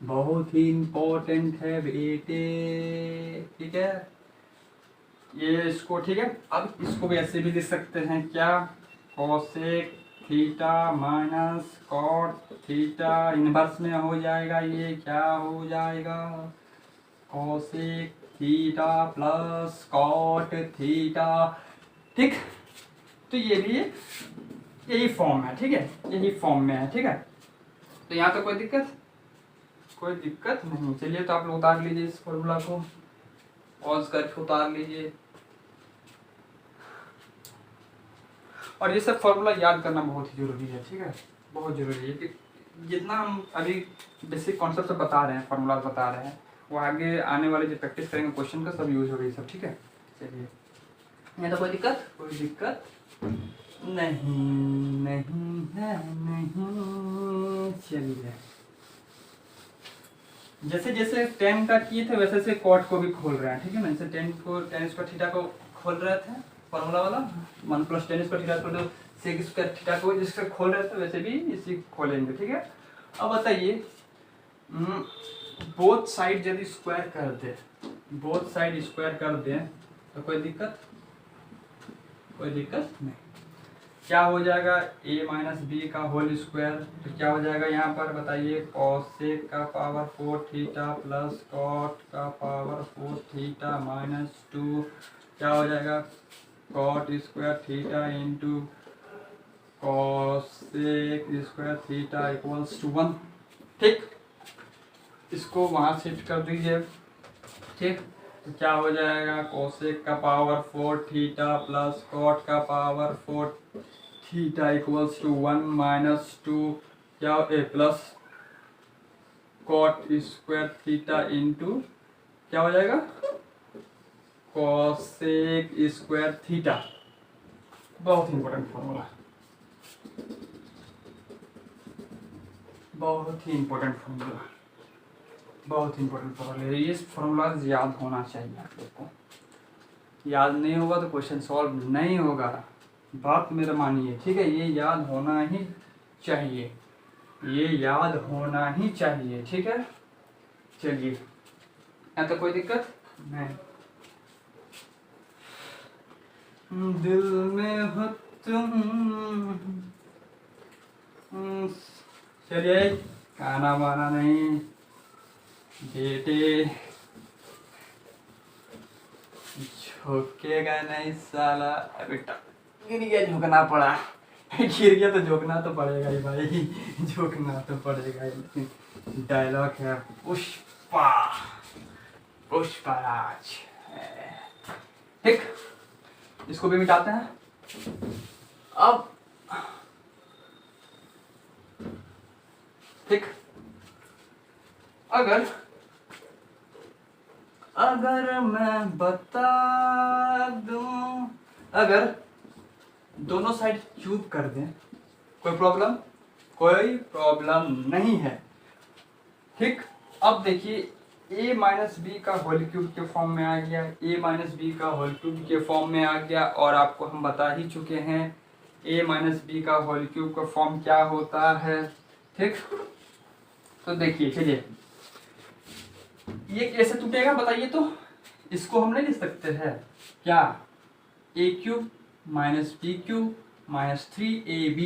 बहुत ही इम्पोर्टेंट है बेटे, ठीक है। ये इसको, ठीक है। अब इसको भी ऐसे भी लिख सकते हैं क्या, cosec theta minus cot theta inverse में हो जाएगा, ये क्या हो जाएगा, cosec theta plus cot theta, ठीक। तो ये भी यही फॉर्म है, ठीक है, यही फॉर्म में है, ठीक है। तो यहाँ तो कोई दिक्कत नहीं। चलिए तो आप लोग उतार लीजिए इस फॉर्मूला को, पॉज करके उतार लीजिए। और ये सब फॉर्मूला याद करना बहुत ही जरूरी है, ठीक है, बहुत जरूरी है। कि जितना हम अभी बेसिक कॉन्सेप्ट बता रहे हैं, फॉर्मूला बता रहे हैं, वो आगे आने वाले जो प्रैक्टिस करेंगे क्वेश्चन का सब यूज हो गई सब, ठीक है। चलिए नहीं तो कोई दिक्कत नहीं है, नहीं। चलिए जैसे जैसे टेन का किए थे वैसे वैसे कॉट को भी खोल रहे हैं, ठीक है ना। जैसे टेन स्क्वायर थीटा को खोल रहे थे फॉर्मूला वाला, 1 प्लस टेन स्क्वायर थीटा को सेक स्क्वायर थीटा को जिससे खोल रहे थे वैसे भी इसी खोलेंगे, ठीक है। अब बताइए बोथ साइड यदि स्क्वायर कर दें तो कोई दिक्कत नहीं। क्या हो जाएगा, a माइनस बी का होल स्क्वायर, तो क्या हो जाएगा यहाँ पर बताइए, कॉसेक का पावर 4 थीटा प्लस कॉट का पावर 4 थीटा माइनस 2 क्या हो जाएगा, cot square theta into cosec square theta equals to 1, ठीक। इसको वहाँ शिफ्ट कर दीजिए, ठीक। तो क्या हो जाएगा, कोसेक का पावर 4 थीटा प्लस कॉट का power 4 theta equals to 1 minus 2 क्या plus cot square theta into क्या हो जाएगा, कोसेक स्क्वायर थीटा। बहुत इंपॉर्टेंट फॉर्मूला, बहुत ही इंपॉर्टेंट फॉर्मूला है। ये फॉर्मूला याद होना चाहिए आप लोग को, याद नहीं होगा तो क्वेश्चन सॉल्व नहीं होगा, बात मेरा मानिए, ठीक है। ये याद होना ही चाहिए, ठीक है। चलिए यहाँ तो कोई दिक्कत नहीं, दिल में हो तुम। चलिए खाना वाना नहीं बेटे, झुकेगा नहीं साला, बेटा गिर गया, झुकना पड़ा, गिर गया तो झुकना तो पड़ेगा ही भाई, झुकना तो पड़ेगा ही। डायलॉग है पुष्पराज, ठीक। इसको भी मिटाते हैं अब, ठीक। अगर मैं बता दूं, अगर दोनों साइड क्यूब कर दें कोई प्रॉब्लम नहीं है, ठीक, अब देखिए a माइनस बी का होल क्यूब के फॉर्म में आ गया, a माइनस बी का होल क्यूब के फॉर्म में आ गया, और आपको हम बता ही चुके हैं a माइनस बी का होल क्यूब का फॉर्म क्या होता है। ठीक, तो देखिए चलिए ये कैसे टूटेगा बताइए, तो इसको हम नहीं लिख सकते हैं क्या, a cube minus B cube minus 3ab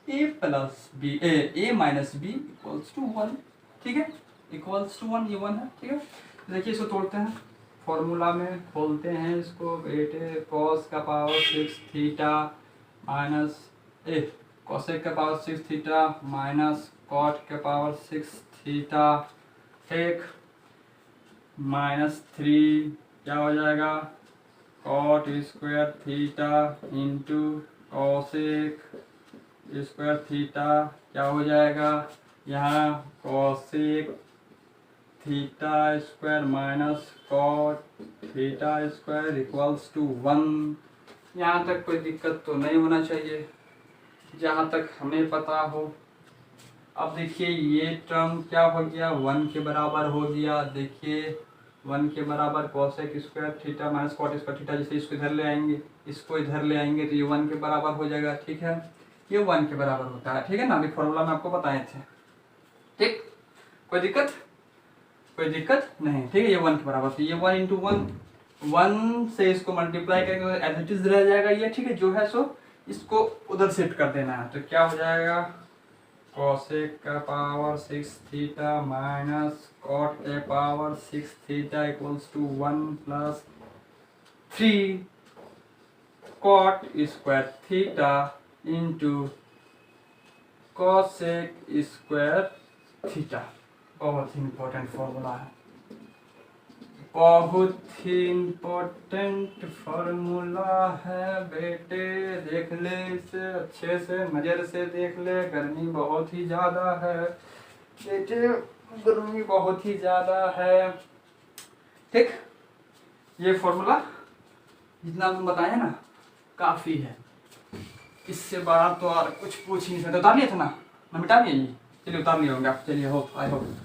a plus B a minus B equals to 1। ठीक है, इक्वल्स टू 1, ये 1 है। ठीक है, तो देखिए इसको तोड़ते हैं, फॉर्मूला में खोलते हैं इसको, बेटे कॉस का पावर 6 थीटा माइनस कॉसेक का पावर 6 थीटा माइनस कॉट का पावर 6 थीटा, ठीक, -3 क्या हो जाएगा, cot square theta into cosec square theta क्या हो जाएगा, यहाँ cosec theta square minus cot theta square equals to 1। यहाँ तक कोई दिक्कत तो नहीं होना चाहिए जहाँ तक हमें पता हो। अब देखिए ये टर्म क्या हो गया, 1 के बराबर हो गया। देखिए 1 के बराबर cosec square theta minus cot square theta, जैसे इसको इधर ले आएंगे, इसको इधर ले आएंगे तो ये 1 के बराबर हो जाएगा। ठीक है, ये 1 के बराबर होता है। ठीक है ना, अभी फॉर्मूला में आपको बताए थे। ठीक, कोई दिक्कत, कोई दिक्कत नहीं। ठीक है, ये 1 के बराबर, तो ये 1 इंटू 1 से इसको मल्टीप्लाई करेंगे एज इट इज रह जाएगा ये। ठीक है, जो है सो इसको उधर शिफ्ट कर देना है, तो क्या हो जाएगा, कॉसेक का पावर 6 थीटा माइनस कॉट के power 6 theta equals to 1 plus 3 cot square theta into cosec square theta. बहुत ही इम्पोर्टेंट फॉर्मूला है, बहुत ही इम्पोर्टेंट फॉर्मूला है बेटे, देख ले इसे अच्छे से, नज़र से देख ले। गर्मी बहुत ही ज़्यादा है बेटे, गर्मी बहुत ही ज़्यादा है। ठीक, ये फॉर्मूला जितना हम बताए ना काफ़ी है, इससे बड़ा तो और कुछ पूछ ही नहीं सकते। उतार लिया था ना, मैं मिटा दिया ये, चलिए उतार लिए होंगे आप, चलिए हो आई होप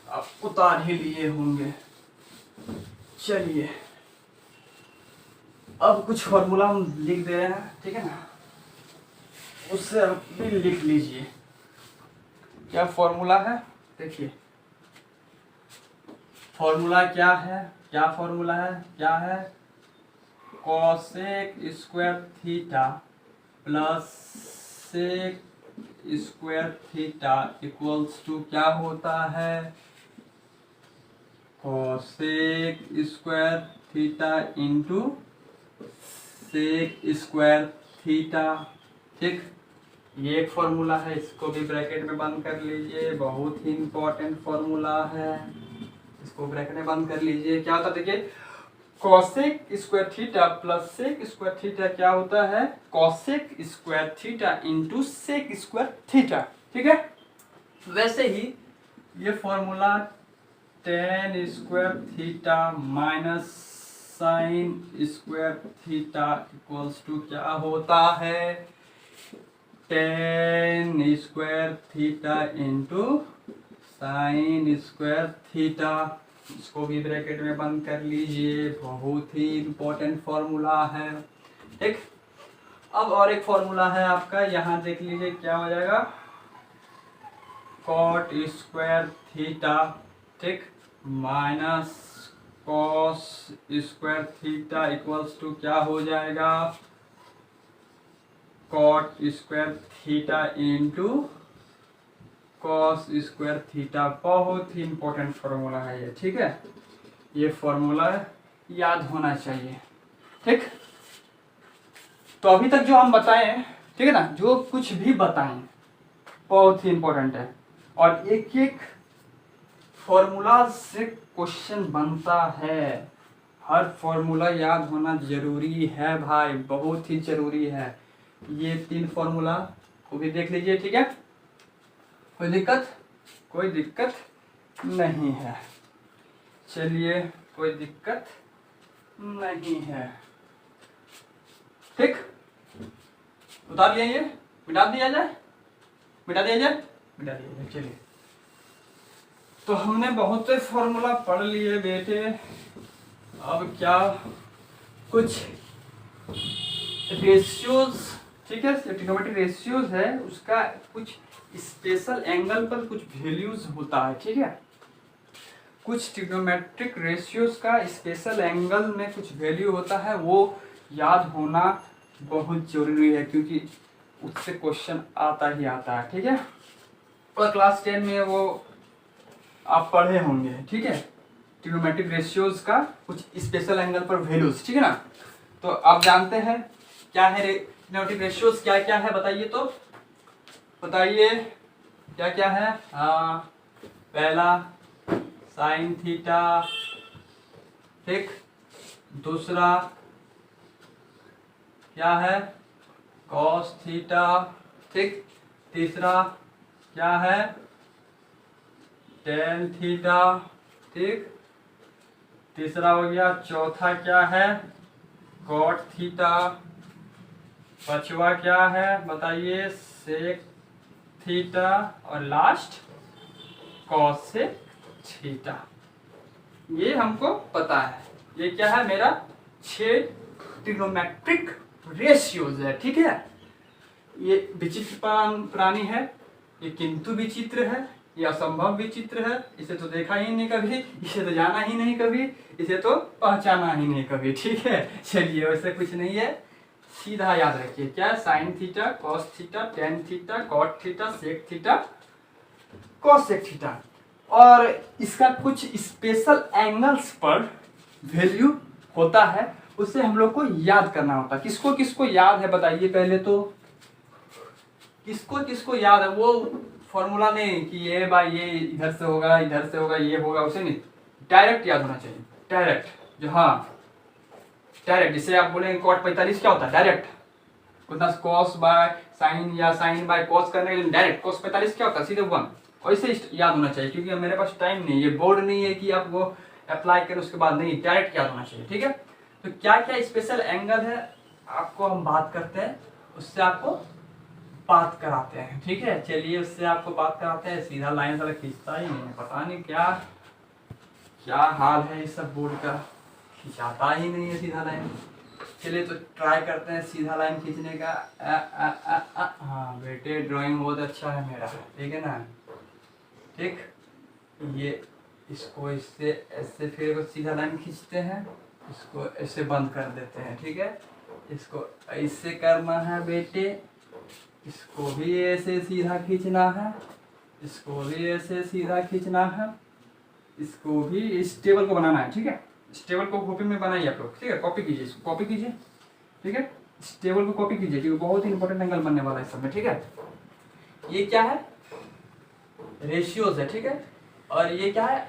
आप उतार ही लिए होंगे। चलिए अब कुछ फॉर्मूला हम लिख दे रहे हैं, ठीक है ना, उससे आप भी लिख लीजिए। क्या फॉर्मूला है, देखिए फॉर्मूला क्या है, क्या फॉर्मूला है, क्या है, cosec square theta plus sec square theta equals to क्या होता है, cosec square theta into sec square theta. ठीक, ये एक फॉर्मूला है, इसको भी ब्रैकेट में बंद कर लीजिए, बहुत ही इंपॉर्टेंट फॉर्मूला है, इसको ब्रैकेट में बंद कर लीजिए। क्या होता है देखिए, cosec square theta plus sec square theta क्या होता है, cosec square theta into sec square theta. ठीक है, वैसे ही ये formula tan square theta minus sine square theta equals to क्या होता है, tan square theta into sine square theta. इसको भी ब्रैकेट में बंद कर लीजिए, बहुत ही इंपॉर्टेंट फॉर्मूला है। ठीक, अब और एक फॉर्मूला है आपका, यहाँ देख लीजिए क्या हो जाएगा, कॉट स्क्वायर थीटा, ठीक, minus cos square theta equals to क्या हो जाएगा, cot square theta into cos square theta. बहुत ही इंपॉर्टेंट फॉर्मूला है ये। ठीक है, ये फॉर्मूला याद होना चाहिए। ठीक, तो अभी तक जो हम बताएं, ठीक है ना, जो कुछ भी बताएं बहुत ही इंपॉर्टेंट है, और एक एक फॉर्मूला से क्वेश्चन बनता है। हर फॉर्मूला याद होना जरूरी है भाई, बहुत ही जरूरी है। ये 3 फॉर्मूला को भी देख लीजिए। ठीक है, कोई दिक्कत, कोई दिक्कत नहीं है। चलिए, कोई दिक्कत नहीं है। ठीक, उतार लिया, ये मिटा दिया जाए, मिटा दिया जाए, मिटा दिया जाए। चलिए तो हमने बहुत से फॉर्मूला पढ़ लिए बेटे, अब क्या कुछ रेशियोज, ठीक है, ट्रिग्नोमेट्रिक रेशियोज है उसका कुछ स्पेशल एंगल पर कुछ वैल्यूज होता है, ठीक है। कुछ ट्रिग्नोमेट्रिक रेशियोज का स्पेशल एंगल में कुछ वैल्यू होता है, वो याद होना बहुत जरूरी है क्योंकि उससे क्वेश्चन आता ही आता है, ठीक है। और क्लास 10 में वो आप पढ़े होंगे, ठीक है, ट्रिग्नोमेट्रिक रेशियोज का कुछ स्पेशल एंगल पर वैल्यूज, ठीक है ना। तो आप जानते हैं क्या है ट्रिग्नोमेट्रिक रेशियोज, क्या क्या है बताइए, तो बताइए क्या क्या है। हाँ, पहला साइन थीटा, ठीक, दूसरा क्या है कॉस थीटा, ठीक, तीसरा क्या है टेन थीटा, ठीक, तीसरा हो गया, चौथा क्या है कॉट थीटा, पांचवा क्या है बताइए सेक थीटा, और लास्ट कॉस सेक थीटा। ये हमको पता है, ये क्या है मेरा 6 ट्रिग्नोमेट्रिक रेशियोज है, ठीक है। ये विचित्र प्राणी है, ये किंतु विचित्र है, ये असंभव विचित्र है, इसे तो देखा ही नहीं कभी, इसे तो जाना ही नहीं कभी, इसे तो पहचाना ही नहीं कभी, ठीक है। चलिए वैसे कुछ नहीं है, सीधा याद रखिए क्या sine theta, cos theta, tan theta, cot theta, sec theta, cosec theta. और इसका कुछ स्पेशल एंगल्स पर वैल्यू होता है, उससे हम लोग को याद करना होता है। किसको किसको याद है बताइए पहले तो, किसको किसको याद है वो फॉर्मूला नहीं कि ये बाय ये इधर से होगा इधर से होगा ये होगा, उसे नहीं, डायरेक्ट याद होना चाहिए, डायरेक्ट जो, हाँ डायरेक्ट। जिसे आप बोलेंगे कॉट 45 क्या होता है, डायरेक्ट उतना कॉस बाय साइन या साइन बाय कॉस करने के लिए डायरेक्ट कॉस 45 क्या होता है सीधे 1, वैसे याद होना चाहिए क्योंकि मेरे पास टाइम नहीं है, बोर्ड नहीं है कि आप वो अप्लाई करें उसके बाद, नहीं डायरेक्ट याद होना चाहिए, ठीक है। तो क्या क्या स्पेशल एंगल है आपको हम बात करते हैं, उससे आपको बात कराते हैं, ठीक है। चलिए उससे आपको बात कराते हैं, सीधा लाइन वाला खींचता ही नहीं है, पता नहीं क्या क्या हाल है इस सब बोर्ड का, खिंचाता ही नहीं है सीधा लाइन। चलिए तो ट्राई करते हैं सीधा लाइन खींचने का। हाँ बेटे ड्राइंग बहुत अच्छा है मेरा, ठीक है ना, ठीक। ये इसको इससे ऐसे फिर सीधा लाइन खींचते हैं, इसको ऐसे बंद कर देते हैं, ठीक है। इसको ऐसे करना है बेटे, इसको भी ऐसे सीधा खींचना है, इसको भी ऐसे सीधा खींचना है, इसको भी इस टेबल को बनाना है, ठीक है। इस टेबल को कॉपी में बनाइए आप लोग, ठीक है, कॉपी कीजिए, इसको कॉपी कीजिए, ठीक है। इस टेबल को कॉपी कीजिए क्योंकि बहुत ही इंपॉर्टेंट एंगल बनने वाला है इस समय, ठीक है। ये क्या है रेशियोज है, ठीक है। और ये क्या है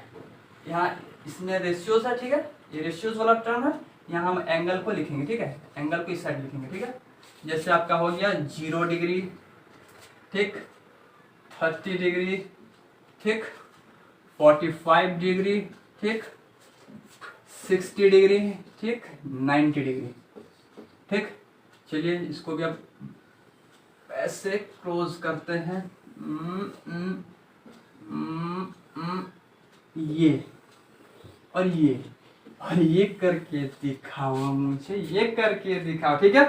यहाँ इसमें रेशियोज है, ठीक है, ये रेशियोज वाला टर्म है। यहाँ हम एंगल को लिखेंगे, ठीक है, एंगल को इस साइड लिखेंगे, ठीक है। जैसे आपका हो गया 0 डिग्री, ठीक, 30 डिग्री, ठीक, 45 डिग्री, ठीक, 60 डिग्री, ठीक, 90 डिग्री, ठीक। चलिए इसको भी अब ऐसे क्लोज करते हैं, ये और ये करके दिखाओ मुझे, ये करके दिखाओ, ठीक है।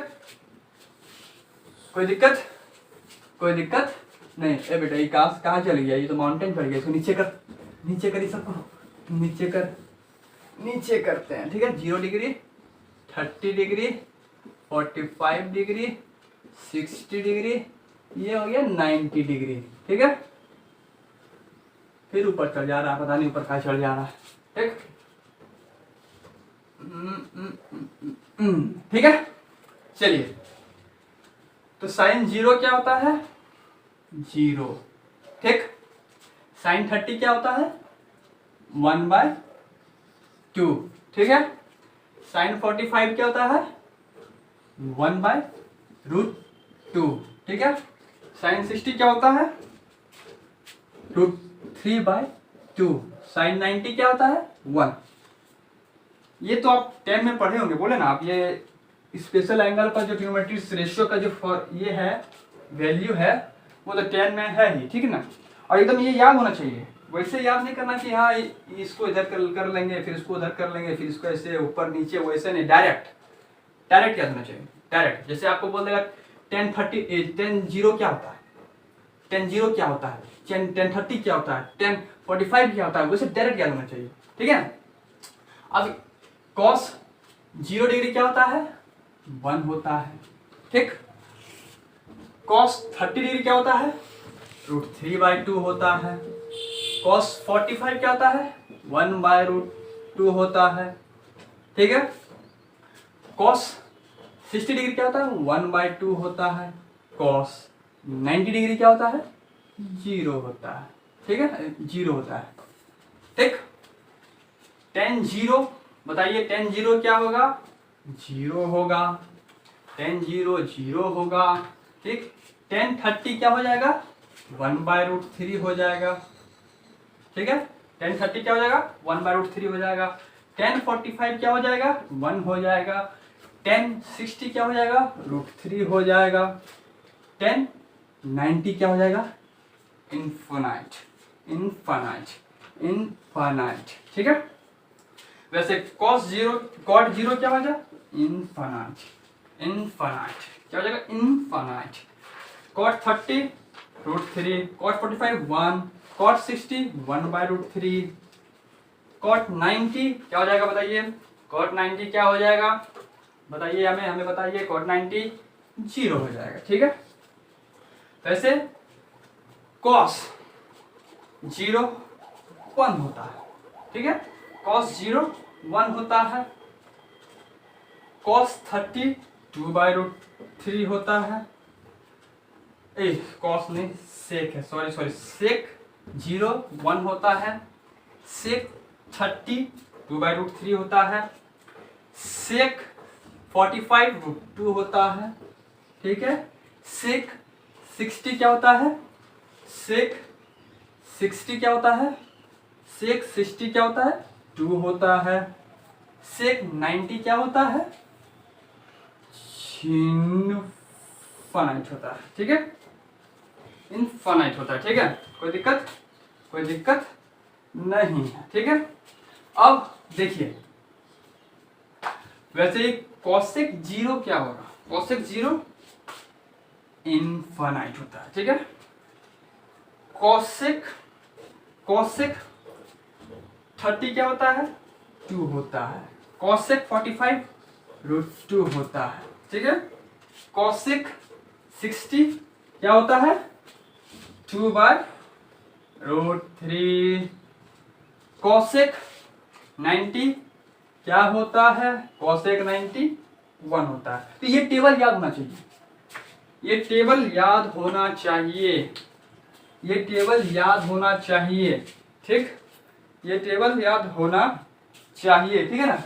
कोई दिक्कत नहीं। ए बेटा ये कहाँ चल गया, ये तो माउंटेन पर गया, इसको नीचे कर ये सबको नीचे करते हैं, ठीक है। 0 डिग्री, 30 डिग्री, 45 डिग्री, 60 डिग्री, ये हो गया 90 डिग्री, ठीक है। फिर ऊपर चढ़ जा रहा है, पता नहीं ऊपर कहाँ चढ़ जा रहा है, ठीक। ठीक है। चलिए तो साइन 0 क्या होता है 0, ठीक। साइन 30 क्या होता है 1/2, ठीक है। साइन 45 क्या होता है 1/√2, ठीक है। साइन 60 क्या होता है √3/2। साइन 90 क्या होता है 1। ये तो आप 10 में पढ़े होंगे, बोले ना आप, ये स्पेशल एंगल का जो ट्रिग्नोमेट्रिक रेशियो का जो ये है वैल्यू है वो तो 10 में है ही, ठीक है ना। और एकदम ये याद होना चाहिए, वैसे याद नहीं करना कि हाँ इसको इधर कर लेंगे, फिर इसको उधर कर लेंगे, फिर इसको ऐसे ऊपर नीचे, वैसे नहीं, डायरेक्ट याद होना चाहिए। डायरेक्ट जैसे आपको बोल देगा 10 क्या होता है, 10 क्या होता है, 10:30 क्या होता है, 10:45 क्या होता है, वैसे डायरेक्ट याद होना चाहिए। ठीक है। अब cos 0 डिग्री क्या होता है, 1 होता है। ठीक। cos 30 डिग्री क्या होता है, √3/2 होता है। cos 45 क्या होता है, 1/√2 होता है। ठीक है। cos 60 डिग्री क्या होता है, 1/2 होता है। cos 90 डिग्री क्या होता है, 0 होता है। ठीक है, 0 होता है। ठीक। tan 0 बताइए, tan 0 क्या होगा, 0 होगा। tan 0 0 होगा। ठीक। tan 30 क्या हो जाएगा, 1/√3 हो जाएगा। ठीक है। tan 30 क्या हो जाएगा, 1/√3 हो जाएगा। tan 45 क्या हो जाएगा, 1 हो जाएगा। tan 60 क्या हो जाएगा, √3 हो जाएगा। tan 90 क्या हो जाएगा, इनफाइनाइट। ठीक है। वैसे cos 0 cot 0 क्या हो जाएगा, इनफाइनाइट। क्या हो जाएगा, infinite. cot 30 √3, cot 45 1, cot 60 1/√3, cot 90 क्या हो जाएगा बताइए, cot 90 क्या हो जाएगा बताइए, हमें बताइए, cot 90 0 हो जाएगा। ठीक है। वैसे cos 0 1 होता है। ठीक है। cos 0 1 होता है। cos 30 2/√3 होता है। cos नहीं, sec है, सॉरी, sec 0 1 होता है। sec 30 2/√3 होता है। sec 45 √2 होता है। ठीक है। sec 60 क्या होता है, sec 60 क्या होता है, sec 60 क्या होता है, 2 होता है। sec 90 क्या होता है, इनफाइनाइट होता है। ठीक है, इनफाइनाइट होता है। ठीक है, कोई दिक्कत नहीं है। ठीक है। अब देखिए, वैसे cosec 0 क्या होगा, cosec 0 इनफाइनाइट होता है। ठीक है। cosec 30 क्या होता है, 2 होता है। cosec 45 √2 होता है। ठीक है। cosec 60 क्या होता है, 2/√3। cosec 90 क्या होता है, cosec 90 1 होता है। तो ये टेबल याद होना चाहिए, ये टेबल याद होना चाहिए। ठीक, ये टेबल याद होना चाहिए। ठीक है ना,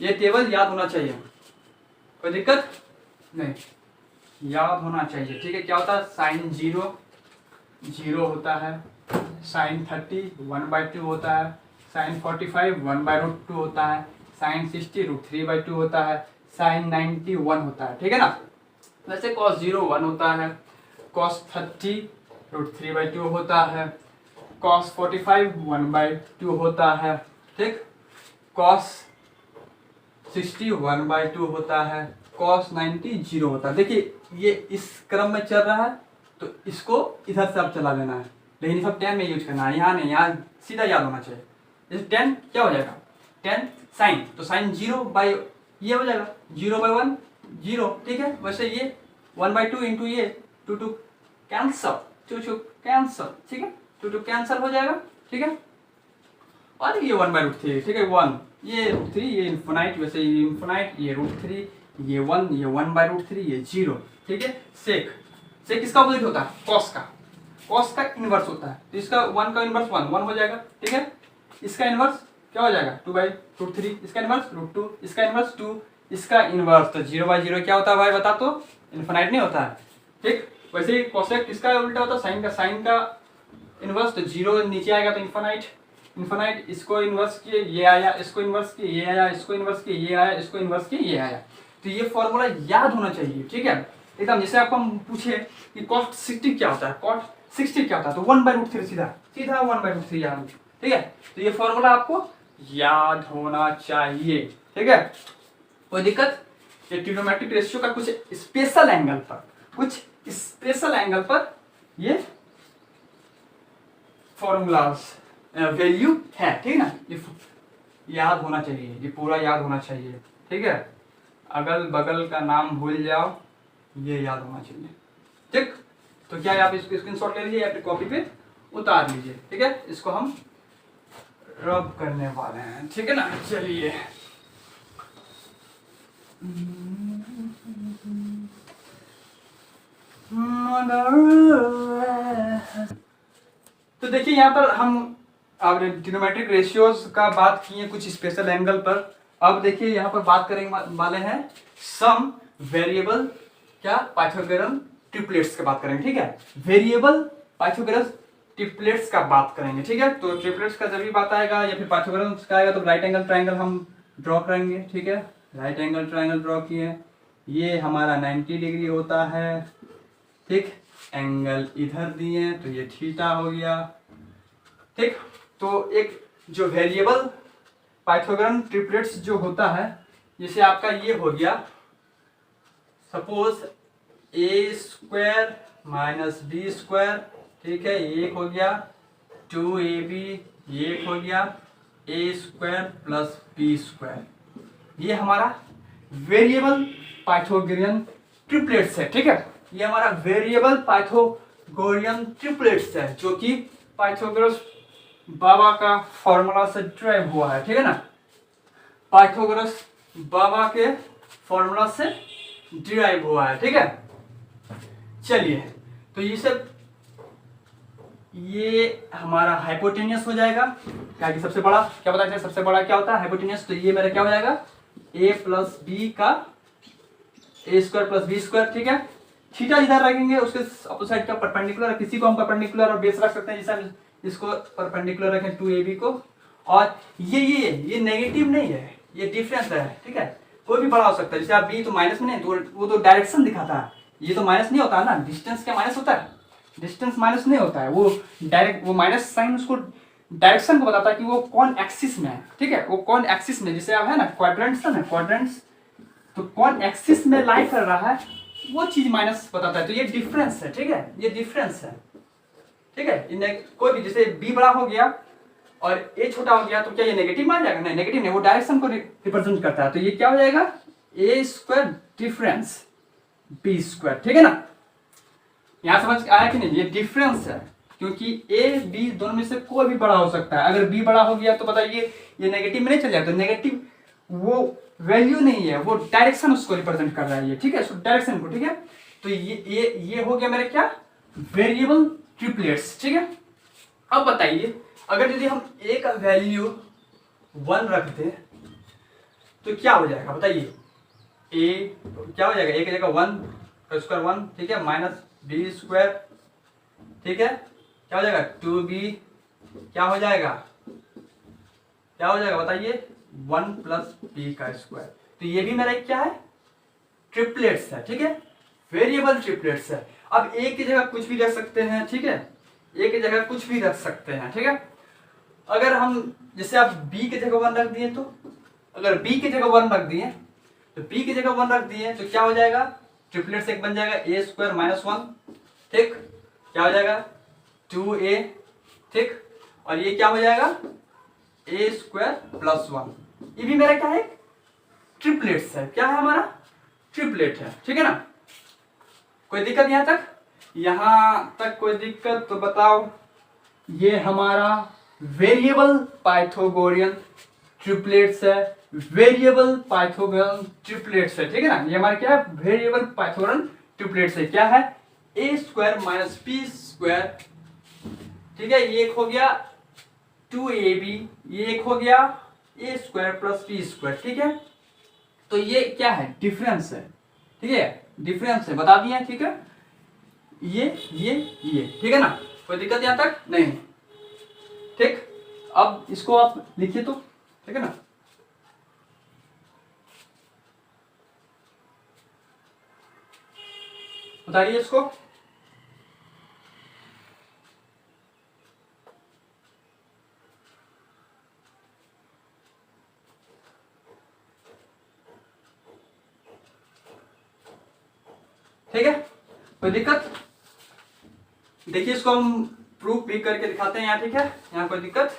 ये टेबल याद होना चाहिए, कोई दिक्कत नहीं, याद होना चाहिए। ठीक है। क्या होता है, sin 0 0 होता है। sin 30 1/2 होता है। sin 45 1/√2 होता है। sin 60 √3/2 होता है। sin 90 1 होता है। ठीक है ना। वैसे cos 0 1 होता है। cos 30 √3/2 होता है। cos 45 1/2 होता है। ठीक। cos 60 1/2 होता है। cos 90 0 होता है। देखिए ये इस क्रम में चल रहा है, तो इसको इधर से अब चला देना है, लेकिन ये सब 10 में यूज करना है, यहाँ नहीं, यहाँ सीधा याद होना चाहिए। जैसे 10 क्या हो जाएगा, 10 साइन, तो साइन 0 ये हो जाएगा, 0/1 0। ठीक है। वैसे ये 1/2 इंटू ये 2 कैंसल, 2 कैंसल। ठीक है, 2 कैंसल हो जाएगा। ठीक है। और ये 1/√3। ठीक है, 1 ये √3, ये इन्फिनाइट, वैसे ये इन्फिनाइट, ये √3, ये 1, ये 1/√3, ये 0। ठीक है। सेक किसका अपोजिट होता है, कॉस का इनवर्स होता है, तो इसका 1 का इनवर्स 1 हो जाएगा। ठीक है। इसका इनवर्स क्या हो जाएगा, 2/√3, इसका इनवर्स √2, इसका इनवर्स 2, इसका इनवर्स, तो 0/0 क्या होता है भाई बता तो, इन्फिनाइट नहीं होता है। ठीक। वैसे ही कोसेक किसका उल्टा होता है, साइन का इनवर्स, तो 0 नीचे आएगा तो इन्फिनाइट। इसको इन्वर्स किए ये आया, इसको इन्वर्स किए ये आया, इसको इन्वर्स किए ये आया, इसको इन्वर्स किए ये आया। तो ये फॉर्मूला याद होना चाहिए। ठीक है, एकदम। जैसे आपको हम पूछे कि cos 60 क्या होता है, 60 क्या होता है, तो 1/√3 सीधा सीधा 1/√3 याद, ठीक है। तो ये फॉर्मूला आपको याद होना चाहिए, ठीक है, कोई दिक्कत। ये ट्रिग्नोमेट्रिक रेशियो का कुछ स्पेशल एंगल पर ये फॉर्मूलाज वैल्यू है, ठीक है ना। ये याद होना चाहिए, ये पूरा याद होना चाहिए, ठीक है। अगल बगल का नाम भूल जाओ, ये याद होना चाहिए, ठीक। तो क्या है, आप इसको स्क्रीनशॉट ले लीजिए या फिर कॉपी पे उतार लीजिए, ठीक है। इसको हम रब करने वाले हैं, ठीक है ना। चलिए तो देखिए यहाँ पर हम अब ट्रिग्नोमेट्रिक रेशियोज का बात किए कुछ स्पेशल एंगल पर। अब देखिए यहाँ पर बात करेंगे वाले हैं सम वेरिएबल क्या पाइथागोरन ट्रिपलेट्स की बात करेंगे, ठीक है। वेरिएबल पाइथागोरन ट्रिपलेट्स का बात करेंगे, ठीक है। तो ट्रिपलेट्स का जब भी बात आएगा या फिर पाइथागोरन का आएगा तो राइट एंगल ट्राइंगल हम ड्रॉ करेंगे, ठीक है। राइट एंगल ट्राइंगल ड्रॉ किए, ये हमारा 90 डिग्री होता है, ठीक। एंगल इधर दिए तो ये थीटा हो गया, ठीक। तो एक जो वेरिएबल पाइथागोरन ट्रिपलेट्स जो होता है, जैसे आपका ये हो गया सपोज a² - b², ठीक है, ये एक हो गया 2ab, ये एक हो गया a² + b²। ये हमारा वेरिएबल पाइथागोरियन ट्रिपलेट्स है, ठीक है। ये हमारा वेरिएबल पाइथागोरियन ट्रिपलेट्स है जो कि पाइथागोरस बाबा का फॉर्मूला से ड्राइव हुआ है, ठीक है ना। पाइथागोरस बाबा के फॉर्मूला से ड्राइव हुआ है, ठीक है। चलिए तो ये सब ये हमारा हाइपोटेनियस हो जाएगा, क्या कि सबसे बड़ा क्या पता है, सबसे बड़ा क्या होता है हाइपोटेनियस। तो ये मेरा क्या हो जाएगा a + b का a² + b², ठीक है। थीटा इधर रखेंगे उसके अपोजिट का परपेंडिकुलर, किसी को हम परपेंडिकुलर और बेस रख सकते हैं, जैसे हम इसको परपेंडिकुलर रखें 2ab को। और ये नेगेटिव नहीं है, ये डिफरेंस है, ठीक है। कोई भी बड़ा हो सकता है, जैसे आप b तो माइनस में नहीं, तो वो तो डायरेक्शन दिखाता है, ये तो माइनस नहीं होता है ना। डिस्टेंस क्या माइनस होता है, डिस्टेंस माइनस नहीं होता है, वो डायरेक्ट वो माइनस साइन उसको डायरेक्शन को बताता है कि वो कौन एक्सिस में है, ठीक है। वो कौन एक्सिस में, जैसे आप है ना क्वाड्रेंट्स है ना, क्वाड्रेंट्स तो कौन एक्सिस में लाई कर रहा है वो चीज माइनस बताता है। तो ये डिफरेंस है, ठीक है, ये डिफरेंस है, ठीक है। कोई भी जैसे b बड़ा हो गया और a छोटा हो गया तो क्या ये नेगेटिव मान जाएगा, नहीं नेगेटिव नहीं, वो डायरेक्शन को रिप्रेजेंट करता है। तो ये क्या हो जाएगा a² डिफरेंस b², ठीक है ना। यहां समझ आया कि नहीं, ये डिफरेंस है क्योंकि a b दोनों में से कोई भी बड़ा हो सकता है। अगर b बड़ा हो गया तो बताइए ये नेगेटिव में नहीं चल जाएगा, तो नेगेटिव वो वैल्यू नहीं है, वो डायरेक्शन उसको रिप्रेजेंट कर रहा है, ये ठीक है, डायरेक्शन को, ठीक है। तो ये हो गया मेरे क्या वेरिएबल ट्रिपलेट्स, ठीक है। अब बताइए अगर यदि हम a का वैल्यू 1 रख दें तो क्या हो जाएगा बताइए, a क्या हो जाएगा, a की जगह 1 का स्क्वायर 1, ठीक है, -b², ठीक है, क्या हो जाएगा 2b, क्या हो जाएगा बताइए 1 + b²। तो ये भी मेरा क्या है ट्रिपलेट्स है, ठीक है, वेरिएबल ट्रिपलेट्स है। अब a की जगह कुछ भी रख सकते हैं, ठीक है, a की जगह कुछ भी रख सकते हैं, ठीक है। अगर हम जैसे आप b की जगह 1 रख दिए, तो अगर b की जगह 1 रख दिए तो b की जगह 1 रख दिए तो क्या हो जाएगा ट्रिपलेट्स एक बन जाएगा a² - 1, ठीक, क्या हो जाएगा 2a, ठीक, और ये क्या हो जाएगा a² + 1। ये भी मेरा क्या है ट्रिपलेट्स है, क्या है हमारा ट्रिपलेट है, ठीक है ना। कोई दिक्कत यहां तक कोई दिक्कत तो बताओ। ये हमारा वेरिएबल पाइथागोरियन ट्रिपलेट्स है, वेरिएबल पाइथागोरियन ट्रिपलेट्स है, ठीक है ना। ये हमारा क्या है वेरिएबल पाइथागोरियन ट्रिपलेट्स है, क्या है a² - b², ठीक है, ये एक हो गया 2ab, ये एक हो गया a² + b², ठीक है। तो ये क्या है डिफरेंस है, ठीक है, डिफरेंस है बता दिए, ठीक है। ये ठीक है ना, कोई दिक्कत यहां तक नहीं, ठीक। अब इसको आप लिखिए तो, ठीक है ना। बताइए इसको, ठीक है, कोई दिक्कत? देखिए इसको हम प्रूफ भी करके दिखाते हैं यहाँ, ठीक है, यहाँ कोई दिक्कत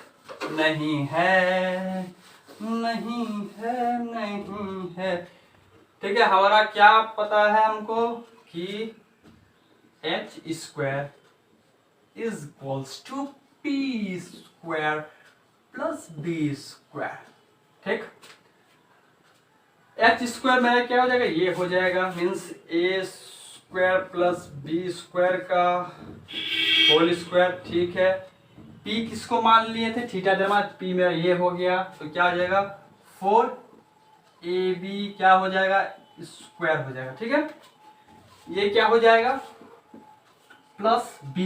नहीं है, नहीं है, नहीं है। ठीक है, हमारा क्या पता है हमको कि h square is equals to p square plus b square. ठीक, h स्क्वायर मेरा क्या हो जाएगा, ये हो जाएगा, means a square plus b square का होल स्क्वायर। ठीक है, p किसको मान लिए थे, थीटा जमा p मेरा ये हो गया, तो क्या हो जाएगा 4ab क्या हो जाएगा स्क्वायर हो जाएगा। ठीक है, ये क्या हो जाएगा प्लस b,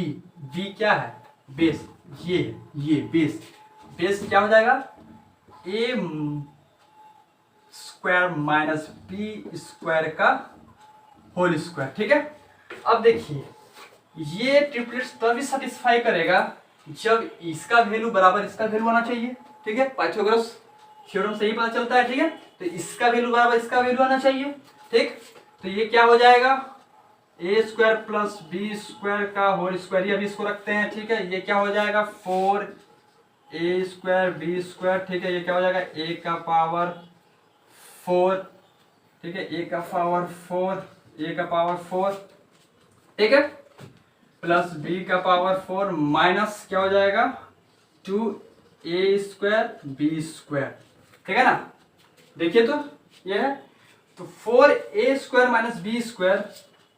b क्या है बेस, ये बेस, बेस क्या हो जाएगा a square minus b square का होल स्क्वायर। ठीक है, अब देखिए ये ट्रिपलेट्स तभी सेटिस्फाई करेगा जब इसका वैल्यू बराबर इसका वैल्यू आना चाहिए। ठीक है, पाइथागोरस थ्योरम से ही पता चलता है। ठीक है, तो इसका वैल्यू बराबर इसका वैल्यू आना चाहिए। ठीक, तो ये क्या हो जाएगा ए स्क्वायर प्लस बी स्क्वायर का होल स्क्वायर, ये अभी इसको रखते हैं। ठीक है, ये क्या हो जाएगा 4a स्क्वायर बी स्क्वायर। ठीक है, ये क्या हो जाएगा a का पावर 4। ठीक है, a का पावर 4, a का पावर 4। ठीक है, प्लस b का पावर 4 माइनस क्या हो जाएगा 2a स्क्वायर बी स्क्वायर। ठीक है ना, देखिए तो ये है, तो 4a square minus B square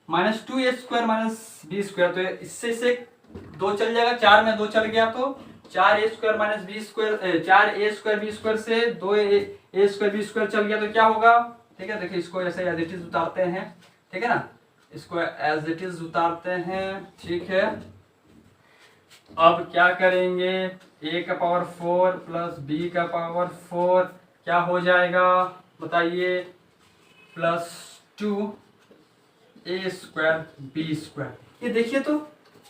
minus 2a square minus B square, तो इससे इसे 2 चल जाएगा, 4 में 2 चल गया, तो 4a square minus B square 4a square B square से 2a स्क्वायर बी स्क्वायर चल गया, तो क्या होगा। ठीक है, देखिए इसको ऐसे एज इट इज उतारते हैं। ठीक है ना, इसको एज इट इज उतारते हैं। ठीक है, अब क्या करेंगे a का पावर 4 प्लस b का पावर 4 क्या हो जाएगा बताइए plus 2a square B square. ये देखिए तो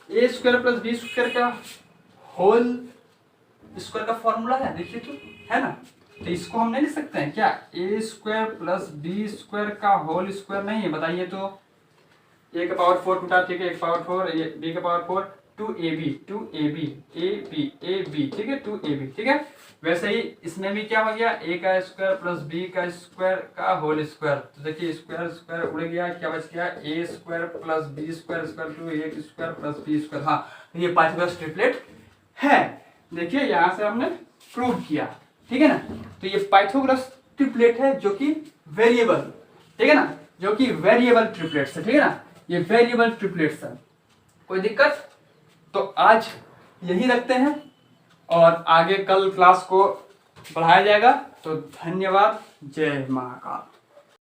a square plus B square का होल स्क्वायर का फॉर्मूला है, देखिए तो है ना, तो इसको हम नहीं लिख सकते हैं क्या a square plus B square का होल स्क्वायर नहीं है, बताइए तो a का पावर 4 टूटा। ठीक है, a का पावर 4 b का पावर 4 2ab ठीक है 2ab। ठीक है, वैसे ही इसमें भी क्या हो गया a का स्क्वायर प्लस b का स्क्वायर का होल स्क्वायर, तो देखिए स्क्वायर स्क्वायर उड़ गया, क्या बच गया a square plus b square square to a square plus b square. हाँ, तो ये पाइथागोरस ट्रिपलेट है, देखिए यहाँ से हमने प्रूव किया। ठीक है ना, तो ये पाइथागोरस ट्रिपलेट है जो कि वेरिएबल, ठीक है ना, जो कि वेरिएबल ट्रिपलेट्स है। ठीक है ना, ये वेरिएबल ट्रिपलेट्स है, कोई दिक्कत? तो आज यही रखते हैं और आगे कल क्लास को बढ़ाया जाएगा। तो धन्यवाद, जय महाकाल।